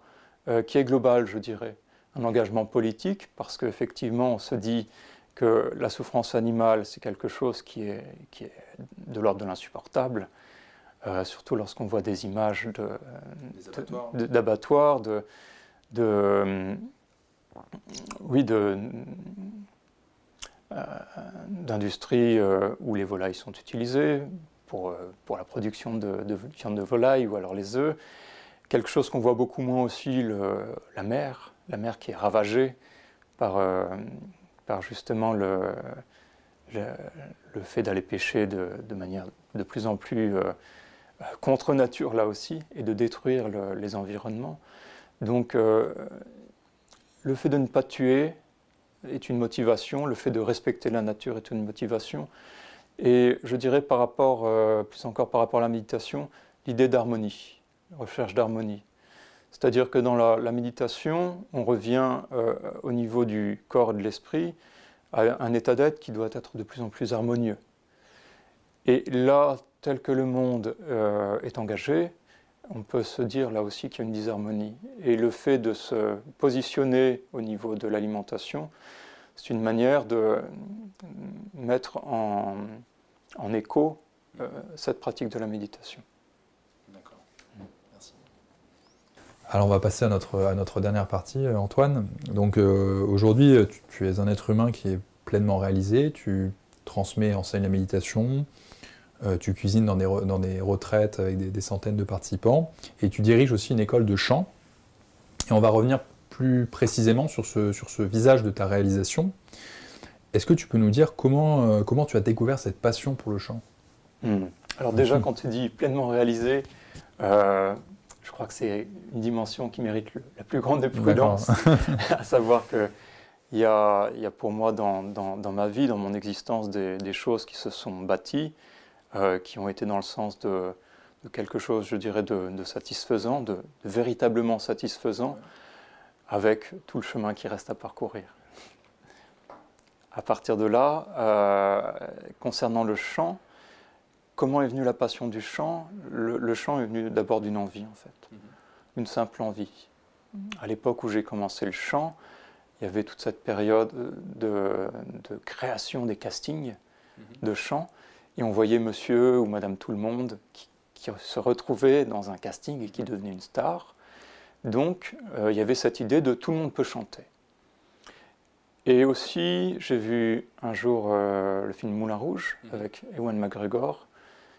S2: qui est global, je dirais. Un engagement politique, parce qu'effectivement, on se dit que la souffrance animale, c'est quelque chose qui est de l'ordre de l'insupportable, surtout lorsqu'on voit des images d'abattoirs, d'industries où les volailles sont utilisées pour la production de viande de volaille ou alors les œufs. Quelque chose qu'on voit beaucoup moins aussi, la mer qui est ravagée par justement le fait d'aller pêcher de manière de plus en plus contre nature là aussi et de détruire les environnements. Donc le fait de ne pas tuer est une motivation, le fait de respecter la nature est une motivation. Et je dirais plus encore par rapport à la méditation, l'idée d'harmonie, recherche d'harmonie. C'est-à-dire que dans la méditation, on revient au niveau du corps et de l'esprit à un état d'être qui doit être de plus en plus harmonieux. Et là, tel que le monde est engagé, on peut se dire là aussi qu'il y a une disharmonie. Et le fait de se positionner au niveau de l'alimentation, c'est une manière de mettre en écho cette pratique de la méditation.
S1: D'accord, merci. Alors on va passer à notre dernière partie, Antoine. Donc aujourd'hui, tu es un être humain qui est pleinement réalisé, tu transmets et enseignes la méditation, tu cuisines dans des retraites avec des centaines de participants, et tu diriges aussi une école de chant. Et on va revenir plus précisément sur ce visage de ta réalisation. Est-ce que tu peux nous dire comment tu as découvert cette passion pour le chant ?
S2: Alors déjà, quand tu dis pleinement réalisé, je crois que c'est une dimension qui mérite la plus grande des prudences, à savoir qu'il y a pour moi dans ma vie, dans mon existence, des choses qui se sont bâties, qui ont été dans le sens de quelque chose, je dirais, de satisfaisant, de véritablement satisfaisant, avec tout le chemin qui reste à parcourir. À partir de là, concernant le chant, comment est venue la passion du chant ? Le chant est venu d'abord d'une envie, en fait, une simple envie. À l'époque où j'ai commencé le chant, il y avait toute cette période de création des castings de chant, et on voyait monsieur ou madame tout le monde qui se retrouvait dans un casting et qui devenait une star. Donc, il y avait cette idée de tout le monde peut chanter. Et aussi, j'ai vu un jour le film Moulin Rouge avec Ewan McGregor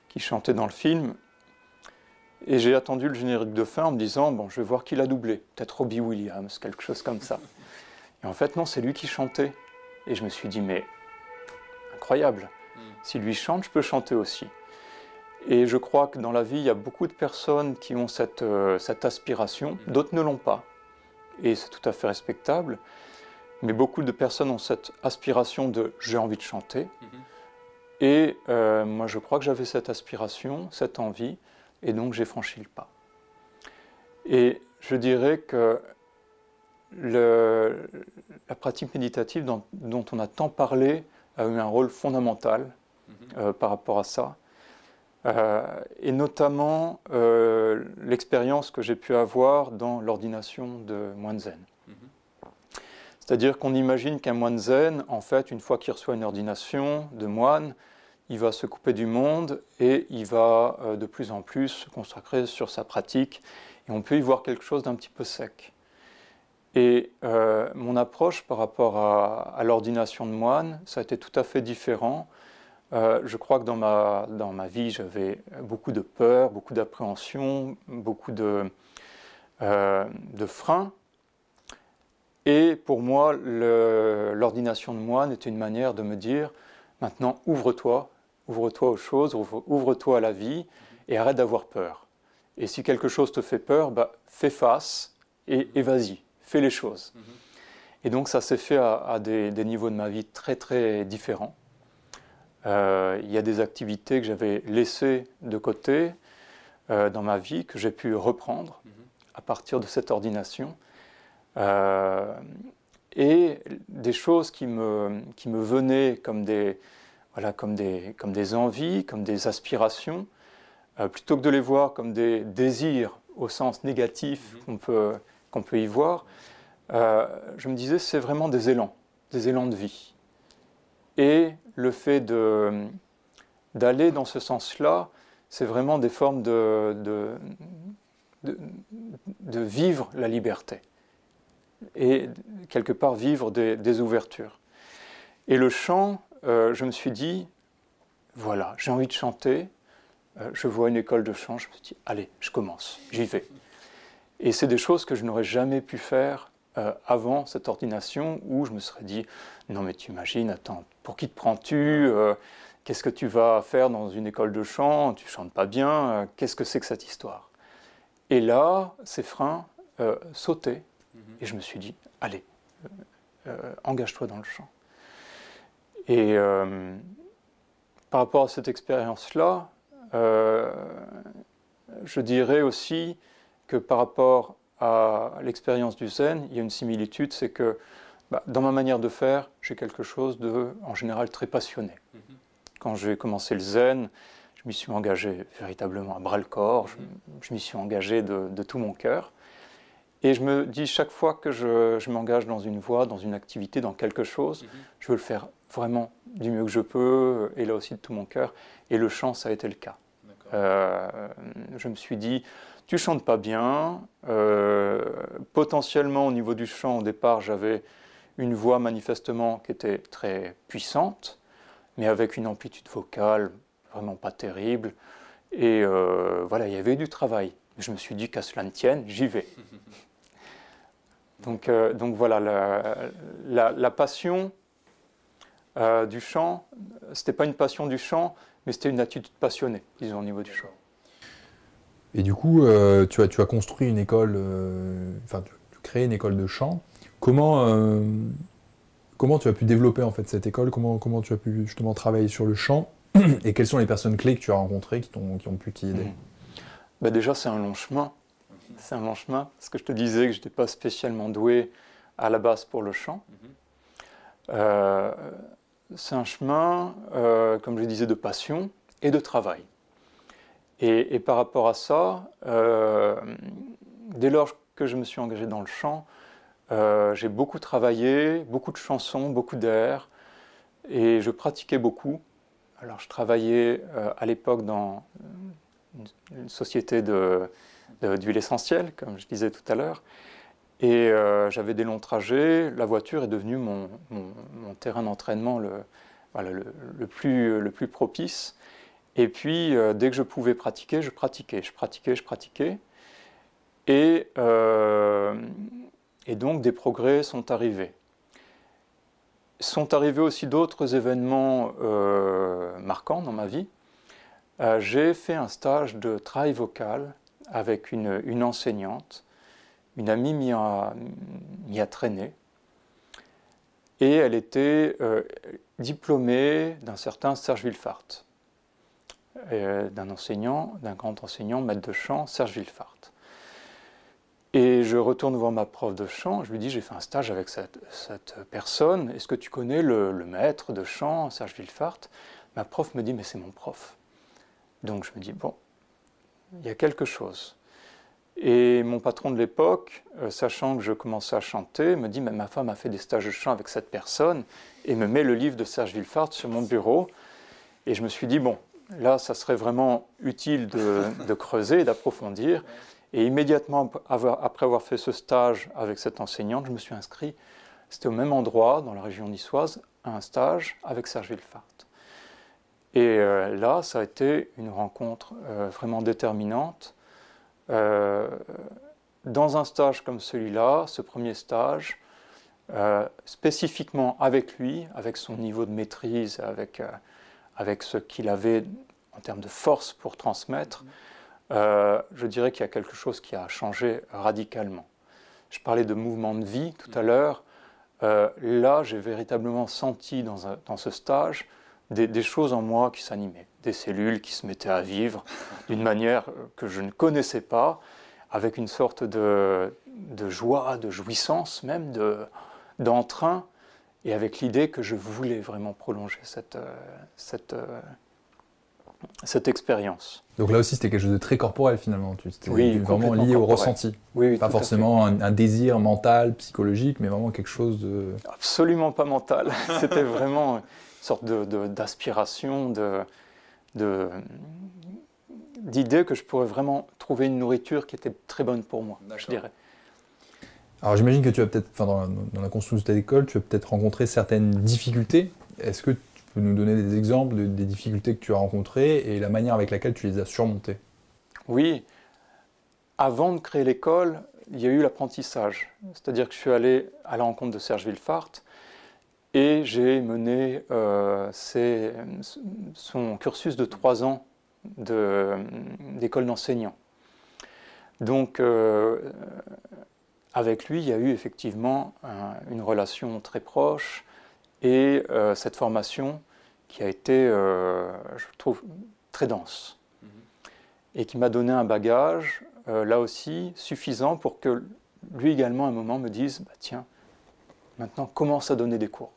S2: qui chantait dans le film. Et j'ai attendu le générique de fin en me disant, bon, je vais voir qui l'a doublé. Peut-être Robbie Williams, quelque chose comme ça. Et en fait, non, c'est lui qui chantait. Et je me suis dit, mais incroyable. Si lui chante, je peux chanter aussi. Et je crois que dans la vie, il y a beaucoup de personnes qui ont cette aspiration. D'autres ne l'ont pas. Et c'est tout à fait respectable. Mais beaucoup de personnes ont cette aspiration de « j'ai envie de chanter ». Et moi, je crois que j'avais cette aspiration, cette envie, et donc j'ai franchi le pas. Et je dirais que la pratique méditative dont on a tant parlé a eu un rôle fondamental par rapport à ça. Et notamment l'expérience que j'ai pu avoir dans l'ordination de moine zen. C'est-à-dire qu'on imagine qu'un moine zen, en fait, une fois qu'il reçoit une ordination de moine, il va se couper du monde et il va de plus en plus se consacrer sur sa pratique. Et on peut y voir quelque chose d'un petit peu sec. Et mon approche par rapport à l'ordination de moine, ça a été tout à fait différent. Je crois que dans ma vie, j'avais beaucoup de peur, beaucoup d'appréhension, beaucoup de freins. Et pour moi, l'ordination de moine était une manière de me dire, maintenant ouvre-toi aux choses, ouvre-toi à la vie et arrête d'avoir peur. Et si quelque chose te fait peur, bah, fais face et vas-y, fais les choses. Et donc ça s'est fait à des niveaux de ma vie très très différents. Il y a des activités que j'avais laissées de côté dans ma vie, que j'ai pu reprendre à partir de cette ordination. Et des choses qui me venaient comme des envies, comme des aspirations, plutôt que de les voir comme des désirs au sens négatif qu'on peut y voir, je me disais c'est vraiment des élans de vie. Et le fait d'aller dans ce sens-là, c'est vraiment des formes de vivre la liberté. Et quelque part vivre des ouvertures. Et le chant, je me suis dit, voilà, j'ai envie de chanter, je vois une école de chant, je me suis dit, allez, je commence, j'y vais. Et c'est des choses que je n'aurais jamais pu faire avant cette ordination, où je me serais dit, non mais tu imagines, attends, pour qui te prends-tu qu'est-ce que tu vas faire dans une école de chant, tu chantes pas bien, qu'est-ce que c'est que cette histoire? Et là, ces freins sautaient. Et je me suis dit, allez, engage-toi dans le chant. Et par rapport à cette expérience-là, je dirais aussi que par rapport à l'expérience du zen, il y a une similitude, c'est que dans ma manière de faire, j'ai quelque chose de, en général, très passionné. Quand j'ai commencé le zen, je m'y suis engagé véritablement à bras-le-corps, je m'y suis engagé de tout mon cœur. Et je me dis, chaque fois que je m'engage dans une voie, dans une activité, dans quelque chose, je veux le faire vraiment du mieux que je peux, et là aussi de tout mon cœur. Et le chant, ça a été le cas. Je me suis dit, tu chantes pas bien. Potentiellement, au niveau du chant, au départ, j'avais une voix manifestement qui était très puissante, mais avec une amplitude vocale vraiment pas terrible. Et voilà, il y avait du travail. Je me suis dit, qu'à cela ne tienne, j'y vais. Donc voilà, la passion du chant, c'était pas une passion du chant, mais c'était une attitude passionnée, disons, au niveau du chant.
S1: Et du coup, tu as construit une école, enfin, tu crées une école de chant. Comment tu as pu développer en fait cette école? Comment tu as pu justement travailler sur le chant? Et quelles sont les personnes clés que tu as rencontrées qui ont pu t'y aider?
S2: Déjà, c'est un long chemin. C'est un long chemin, parce que je te disais que je n'étais pas spécialement doué à la base pour le chant. C'est un chemin, comme je disais, de passion et de travail. Et par rapport à ça, dès lors que je me suis engagé dans le chant, j'ai beaucoup travaillé, beaucoup de chansons, beaucoup d'airs, et je pratiquais beaucoup. Alors je travaillais à l'époque dans une société d'huile essentielle, comme je disais tout à l'heure, et j'avais des longs trajets. La voiture est devenue mon terrain d'entraînement le plus propice. Et puis, dès que je pouvais pratiquer, je pratiquais. Et donc, des progrès sont arrivés. Sont arrivés aussi d'autres événements marquants dans ma vie. J'ai fait un stage de travail vocal avec une enseignante. Une amie m'y a traîné. Et elle était diplômée d'un certain Serge Willefart. D'un grand enseignant, maître de chant, Serge Willefart. Et je retourne voir ma prof de chant, je lui dis, j'ai fait un stage avec cette personne, est-ce que tu connais le maître de chant, Serge Willefart? Ma prof me dit, mais c'est mon prof. Donc je me dis, bon, il y a quelque chose. Et mon patron de l'époque, sachant que je commençais à chanter, me dit, mais ma femme a fait des stages de chant avec cette personne, et me met le livre de Serge Willefart sur mon bureau. Et je me suis dit, bon, là, ça serait vraiment utile de creuser, d'approfondir. Et immédiatement après avoir fait ce stage avec cette enseignante, je me suis inscrit, c'était au même endroit, dans la région niçoise, à un stage avec Serge Willefart. Et là, ça a été une rencontre vraiment déterminante. Dans un stage comme celui-là, ce premier stage, spécifiquement avec lui, avec son niveau de maîtrise, avec ce qu'il avait en termes de force pour transmettre, je dirais qu'il y a quelque chose qui a changé radicalement. Je parlais de mouvement de vie tout à l'heure. Là, j'ai véritablement senti dans ce stage des choses en moi qui s'animaient, des cellules qui se mettaient à vivre d'une manière que je ne connaissais pas, avec une sorte de joie, de jouissance même, d'entrain, et avec l'idée que je voulais vraiment prolonger cette expérience.
S1: Donc là aussi, c'était quelque chose de très corporel finalement. C'était vraiment lié
S2: corporel.
S1: au ressenti.
S2: Oui,
S1: pas forcément un désir mental, psychologique, mais vraiment quelque chose de...
S2: Absolument pas mental. C'était vraiment une sorte d'aspiration, d'idée que je pourrais vraiment trouver une nourriture qui était très bonne pour moi, je dirais.
S1: Alors j'imagine que tu as peut-être, dans la construction de ta école, tu as peut-être rencontré certaines difficultés. Est-ce que tu peux nous donner des exemples des difficultés que tu as rencontrées et la manière avec laquelle tu les as surmontées?
S2: Oui. Avant de créer l'école, il y a eu l'apprentissage. C'est-à-dire que je suis allé à la rencontre de Serge Willefart et j'ai mené son cursus de 3 ans d'école d'enseignant. Donc, avec lui, il y a eu effectivement une relation très proche et cette formation qui a été, je trouve, très dense. et qui m'a donné un bagage, là aussi, suffisant pour que lui également, à un moment, me dise bah, « Tiens, maintenant, commence à donner des cours ».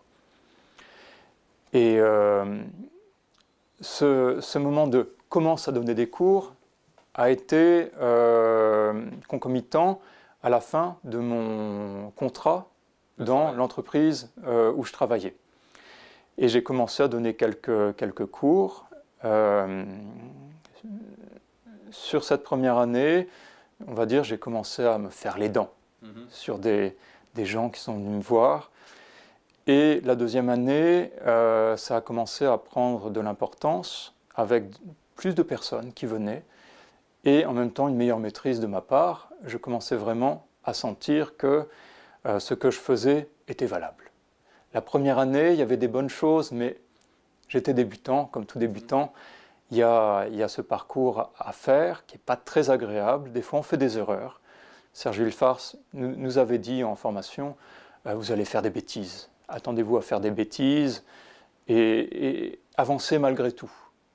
S2: Et ce moment de « commence à donner des cours » a été concomitant à la fin de mon contrat dans l'entreprise où je travaillais. Et j'ai commencé à donner quelques cours. Sur cette première année, on va dire, j'ai commencé à me faire les dents sur des gens qui sont venus me voir. Et la deuxième année, ça a commencé à prendre de l'importance avec plus de personnes qui venaient et en même temps une meilleure maîtrise de ma part. Je commençais vraiment à sentir que ce que je faisais était valable. La première année, il y avait des bonnes choses, mais j'étais débutant, comme tout débutant. Il y a ce parcours à faire qui n'est pas très agréable. Des fois, on fait des erreurs. Serge Villefars nous avait dit en formation, vous allez faire des bêtises. Attendez-vous à faire des bêtises et avancez malgré tout.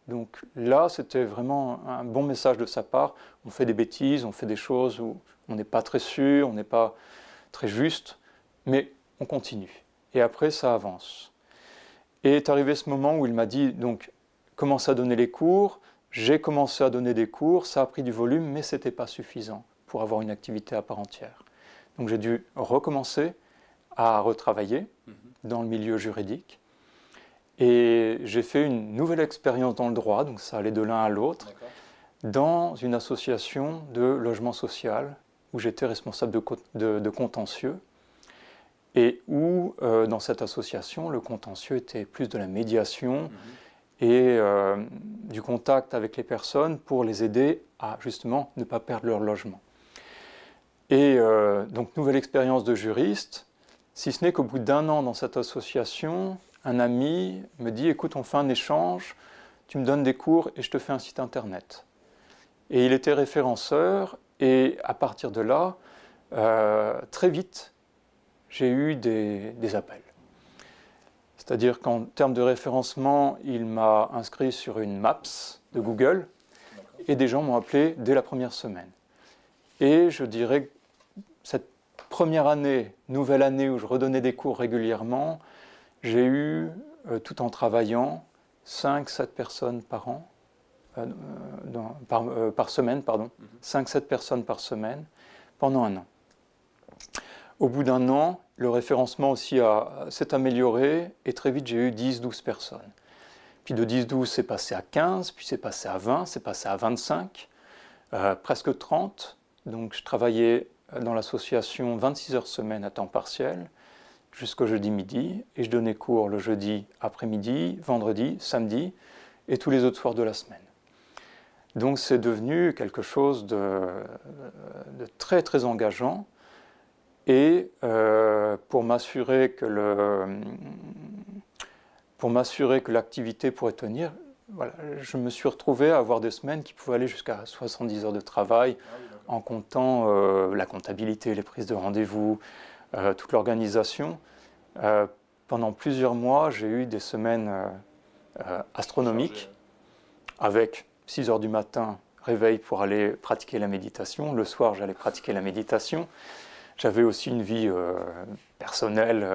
S2: Donc là, c'était vraiment un bon message de sa part. On fait des bêtises, on fait des choses où on n'est pas très sûr, on n'est pas très juste, mais on continue. Et après, ça avance. Et est arrivé ce moment où il m'a dit, donc, commence à donner les cours. J'ai commencé à donner des cours, ça a pris du volume, mais ce n'était pas suffisant pour avoir une activité à part entière. Donc j'ai dû recommencer à retravailler dans le milieu juridique. Et j'ai fait une nouvelle expérience dans le droit, donc ça allait de l'un à l'autre, dans une association de logement social où j'étais responsable de contentieux et où, dans cette association, le contentieux était plus de la médiation et du contact avec les personnes pour les aider à, justement, ne pas perdre leur logement. Et donc, nouvelle expérience de juriste, si ce n'est qu'au bout d'un an dans cette association, un ami me dit « Écoute, on fait un échange, tu me donnes des cours et je te fais un site internet ». Et il était référenceur et à partir de là, très vite, j'ai eu des appels. C'est-à-dire qu'en termes de référencement, il m'a inscrit sur une Maps de Google et des gens m'ont appelé dès la première semaine. Et je dirais que cette première année, nouvelle année où je redonnais des cours régulièrement, j'ai eu, tout en travaillant, 5-7 personnes par an, par semaine, pardon, 5-7 personnes par semaine, pendant un an. Au bout d'un an, le référencement aussi s'est amélioré et très vite j'ai eu 10-12 personnes. Puis de 10-12 c'est passé à 15, puis c'est passé à 20, c'est passé à 25, presque 30. Donc je travaillais dans l'association 26 heures semaine à temps partiel jusqu'au jeudi midi et je donnais cours le jeudi après-midi, vendredi, samedi et tous les autres soirs de la semaine. Donc c'est devenu quelque chose de très très engageant. Et pour m'assurer que l'activité pourrait tenir, voilà, je me suis retrouvé à avoir des semaines qui pouvaient aller jusqu'à 70 heures de travail, en comptant la comptabilité, les prises de rendez-vous, toute l'organisation. Pendant plusieurs mois, j'ai eu des semaines astronomiques, avec 6 heures du matin, réveil pour aller pratiquer la méditation. Le soir, j'allais pratiquer la méditation. J'avais aussi une vie personnelle,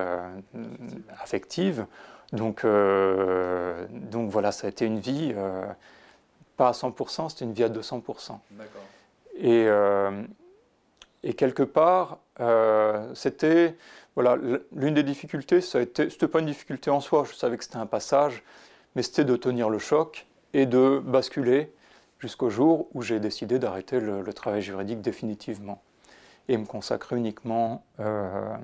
S2: affective. Donc voilà, ça a été une vie, pas à 100%, c'était une vie à 200%. Et quelque part, c'était, voilà, l'une des difficultés, c'était pas une difficulté en soi, je savais que c'était un passage, mais c'était de tenir le choc et de basculer jusqu'au jour où j'ai décidé d'arrêter le travail juridique définitivement et me consacrer uniquement à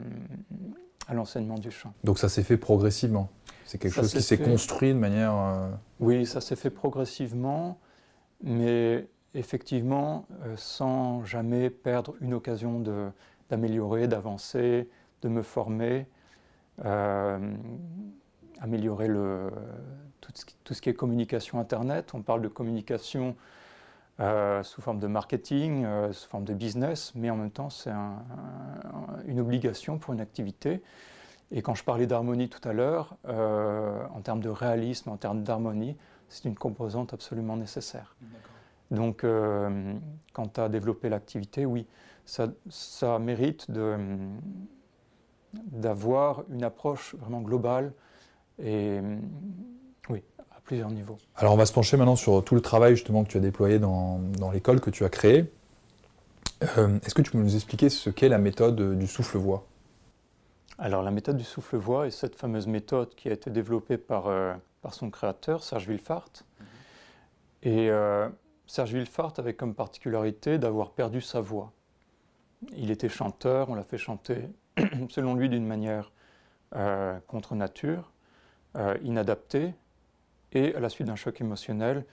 S2: l'enseignement du chant.
S1: Donc ça s'est fait progressivement? C'est quelque chose qui s'est construit de manière...
S2: Oui, ça s'est fait progressivement, mais effectivement, sans jamais perdre une occasion d'améliorer, d'avancer, de me former, améliorer tout ce qui est communication Internet. On parle de communication sous forme de marketing, sous forme de business, mais en même temps c'est une obligation pour une activité. Et quand je parlais d'harmonie tout à l'heure, en termes de réalisme, en termes d'harmonie, c'est une composante absolument nécessaire. Donc, quant à développer l'activité, oui, ça mérite d'avoir une approche vraiment globale et oui, à plusieurs niveaux.
S1: Alors on va se pencher maintenant sur tout le travail justement que tu as déployé dans l'école que tu as créée. Est-ce que tu peux nous expliquer ce qu'est la méthode du souffle-voix?
S2: Alors la méthode du souffle-voix est cette fameuse méthode qui a été développée par son créateur, Serge Wilfart. Et Serge Wilfart avait comme particularité d'avoir perdu sa voix. Il était chanteur, on l'a fait chanter, selon lui, d'une manière contre nature, inadaptée, et à la suite d'un choc émotionnel,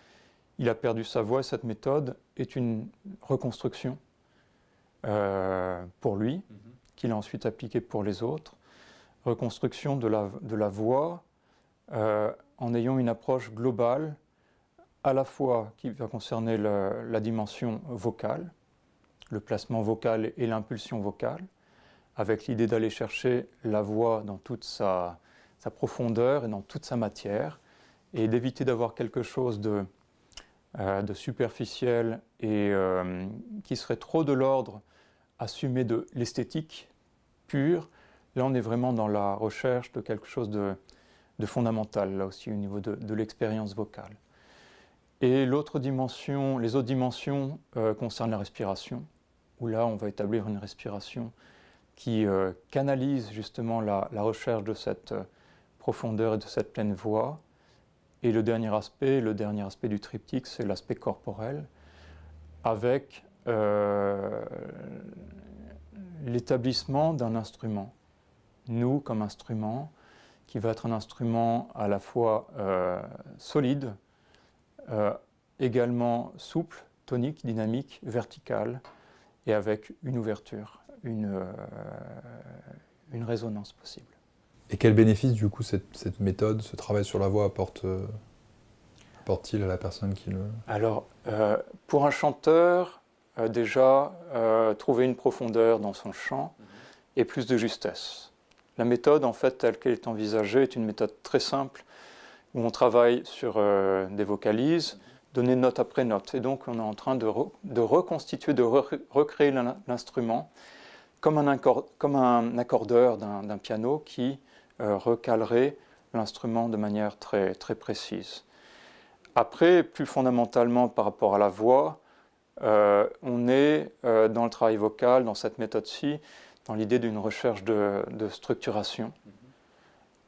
S2: il a perdu sa voix, et cette méthode est une reconstruction pour lui, qu'il a ensuite appliquée pour les autres, reconstruction de la voix en ayant une approche globale, à la fois qui va concerner la dimension vocale, le placement vocal et l'impulsion vocale, avec l'idée d'aller chercher la voix dans toute sa profondeur et dans toute sa matière, et d'éviter d'avoir quelque chose de superficiel et qui serait trop de l'ordre assumé de l'esthétique pure. Là, on est vraiment dans la recherche de quelque chose de fondamental, là aussi, au niveau de l'expérience vocale. Et les autres dimensions concernent la respiration, où là, on va établir une respiration qui canalise justement la recherche de cette profondeur et de cette pleine voix. Et le dernier aspect du triptyque, c'est l'aspect corporel, avec l'établissement d'un instrument. Nous, comme instrument, qui va être un instrument à la fois solide, également souple, tonique, dynamique, vertical, et avec une ouverture, une résonance possible.
S1: Et quel bénéfice, du coup, cette méthode, ce travail sur la voix apporte-t-il à la personne qui le...
S2: Alors, pour un chanteur, déjà, trouver une profondeur dans son chant et plus de justesse. La méthode, en fait, telle qu'elle est envisagée, est une méthode très simple, où on travaille sur des vocalises, donner note après note. Et donc, on est en train de reconstituer, de recréer l'instrument comme un accordeur d'un piano qui recalerait l'instrument de manière très, très précise. Après, plus fondamentalement par rapport à la voix, on est dans le travail vocal, dans cette méthode-ci, dans l'idée d'une recherche de structuration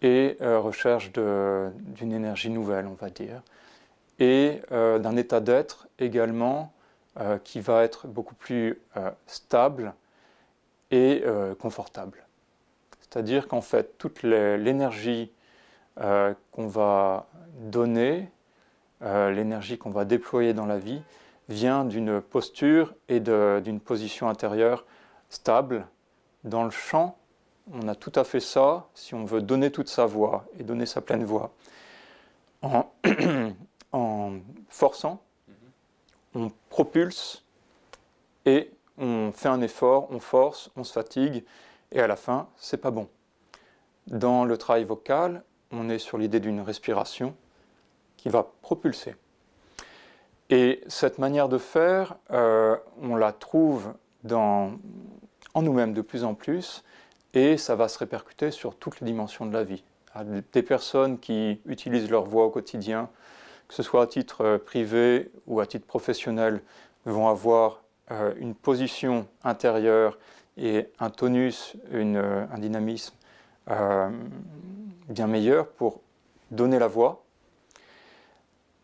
S2: et recherche d'une énergie nouvelle, on va dire, et d'un état d'être également qui va être beaucoup plus stable et confortable. C'est-à-dire qu'en fait, toute l'énergie qu'on va donner, l'énergie qu'on va déployer dans la vie, vient d'une posture et d'une position intérieure stable. Dans le chant, on a tout à fait ça, si on veut donner toute sa voix et donner sa pleine voix. En forçant, on propulse et on fait un effort, on force, on se fatigue, et à la fin, c'est pas bon. Dans le travail vocal, on est sur l'idée d'une respiration qui va propulser. Et cette manière de faire, on la trouve en nous-mêmes de plus en plus, et ça va se répercuter sur toutes les dimensions de la vie. Des personnes qui utilisent leur voix au quotidien, que ce soit à titre privé ou à titre professionnel, vont avoir une position intérieure et un tonus, un dynamisme bien meilleur pour donner la voix.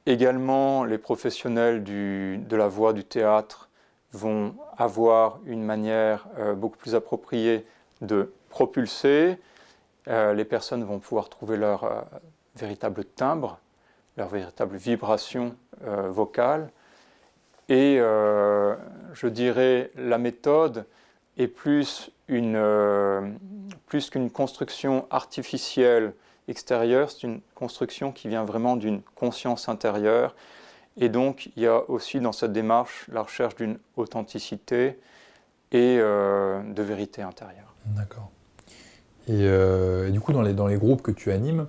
S2: Également, les professionnels de la voix, du théâtre, vont avoir une manière beaucoup plus appropriée de propulser. Les personnes vont pouvoir trouver leur véritable timbre, leur véritable vibration vocale. Et je dirais, la méthode est plus qu'une construction artificielle extérieure, c'est une construction qui vient vraiment d'une conscience intérieure. Et donc, il y a aussi dans cette démarche la recherche d'une authenticité et de vérité intérieure.
S1: D'accord. Et du coup, dans les groupes que tu animes,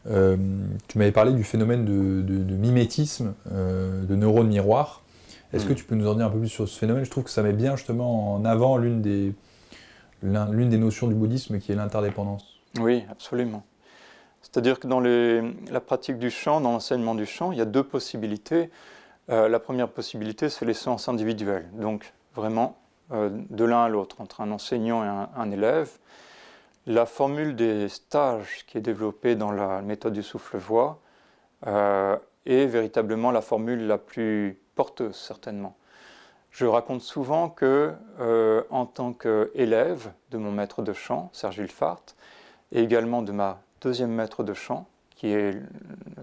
S1: tu m'avais parlé du phénomène de mimétisme, de neurones miroirs. Est-ce que tu peux nous en dire un peu plus sur ce phénomène? Je trouve que ça met bien justement en avant l'une des notions du bouddhisme qui est l'interdépendance.
S2: Oui, absolument. C'est-à-dire que dans la pratique du chant, dans l'enseignement du chant, il y a deux possibilités. La première possibilité, c'est les séances individuelles. Donc vraiment, de l'un à l'autre, entre un enseignant et un élève. La formule des stages qui est développée dans la méthode du souffle-voix est véritablement la formule la plus porteuse, certainement. Je raconte souvent que, en tant qu'élève de mon maître de chant, Serge Villefart, et également de ma deuxième maître de chant, qui est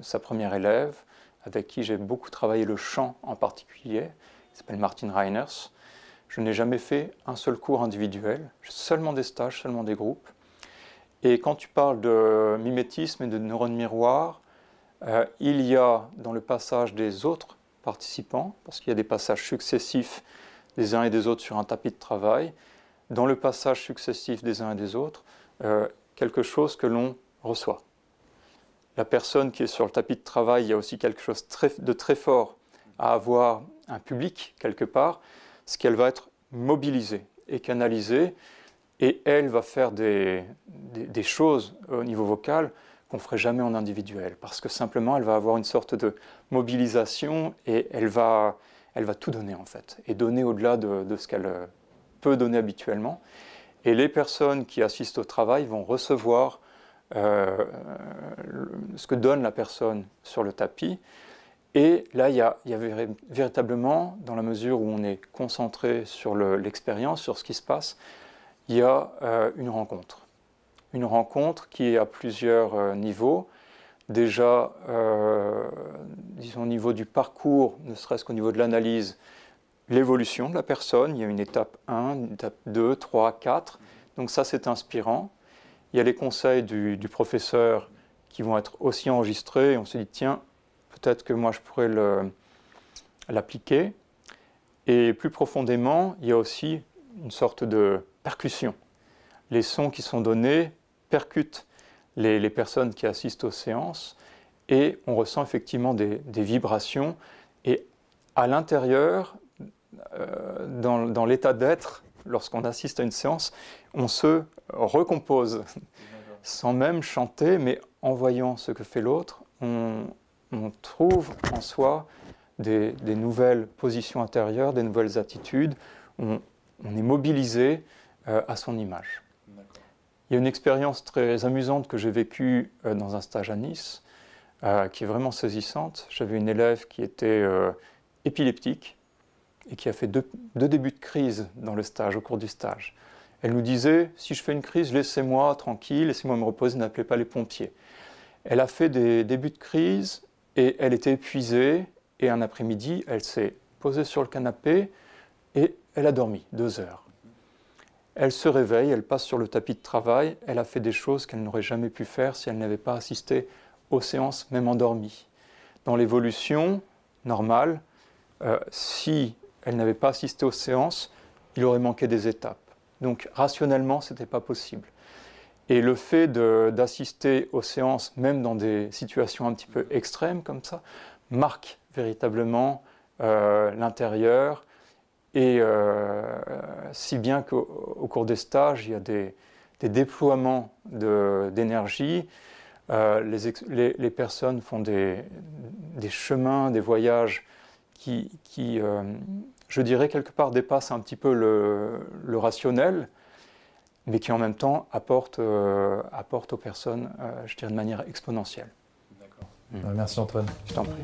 S2: sa première élève, avec qui j'ai beaucoup travaillé le chant en particulier, qui s'appelle Martin Reiners, je n'ai jamais fait un seul cours individuel, seulement des stages, seulement des groupes. Et quand tu parles de mimétisme et de neurones miroirs, il y a dans le passage des autres participants, parce qu'il y a des passages successifs des uns et des autres sur un tapis de travail, dans le passage successif des uns et des autres, quelque chose que l'on reçoit. La personne qui est sur le tapis de travail, il y a aussi quelque chose de très fort à avoir un public quelque part, c'est qu'elle va être mobilisée et canalisée, et elle va faire des choses au niveau vocal qu'on ne ferait jamais en individuel, parce que simplement elle va avoir une sorte de mobilisation et elle va tout donner en fait, et donner au-delà de ce qu'elle peut donner habituellement. Et les personnes qui assistent au travail vont recevoir ce que donne la personne sur le tapis. Et là, il y a véritablement, dans la mesure où on est concentré sur l'expérience, sur ce qui se passe, il y a une rencontre. Une rencontre qui est à plusieurs niveaux. Déjà, disons au niveau du parcours, ne serait-ce qu'au niveau de l'analyse, l'évolution de la personne. Il y a une étape 1, une étape 2, 3, 4. Donc ça, c'est inspirant. Il y a les conseils du professeur qui vont être aussi enregistrés. Et on se dit, tiens, peut-être que moi, je pourrais l'appliquer. Et plus profondément, il y a aussi une sorte de percussion. Les sons qui sont donnés percutent les personnes qui assistent aux séances et on ressent effectivement des vibrations. Et à l'intérieur, dans l'état d'être, lorsqu'on assiste à une séance, on se recompose, sans même chanter, mais en voyant ce que fait l'autre, on trouve en soi des nouvelles positions intérieures, des nouvelles attitudes, on est mobilisé à son image. Il y a une expérience très amusante que j'ai vécue dans un stage à Nice, qui est vraiment saisissante. J'avais une élève qui était épileptique et qui a fait deux débuts de crise dans le stage, au cours du stage. Elle nous disait, si je fais une crise, laissez-moi tranquille, laissez-moi me reposer, n'appelez pas les pompiers. Elle a fait des débuts de crise et elle était épuisée et un après-midi, elle s'est posée sur le canapé et elle a dormi 2 heures. Elle se réveille, elle passe sur le tapis de travail, elle a fait des choses qu'elle n'aurait jamais pu faire si elle n'avait pas assisté aux séances, même endormie. Dans l'évolution normale, si elle n'avait pas assisté aux séances, il aurait manqué des étapes. Donc rationnellement, ce n'était pas possible. Et le fait d'assister aux séances, même dans des situations un petit peu extrêmes comme ça, marque véritablement l'intérieur. Et si bien qu'au cours des stages, il y a des déploiements d'énergie. Les personnes font des chemins, des voyages qui je dirais, quelque part dépassent un petit peu le rationnel, mais qui en même temps apportent aux personnes, je dirais, de manière exponentielle.
S1: D'accord. Merci Antoine.
S2: Je t'en prie.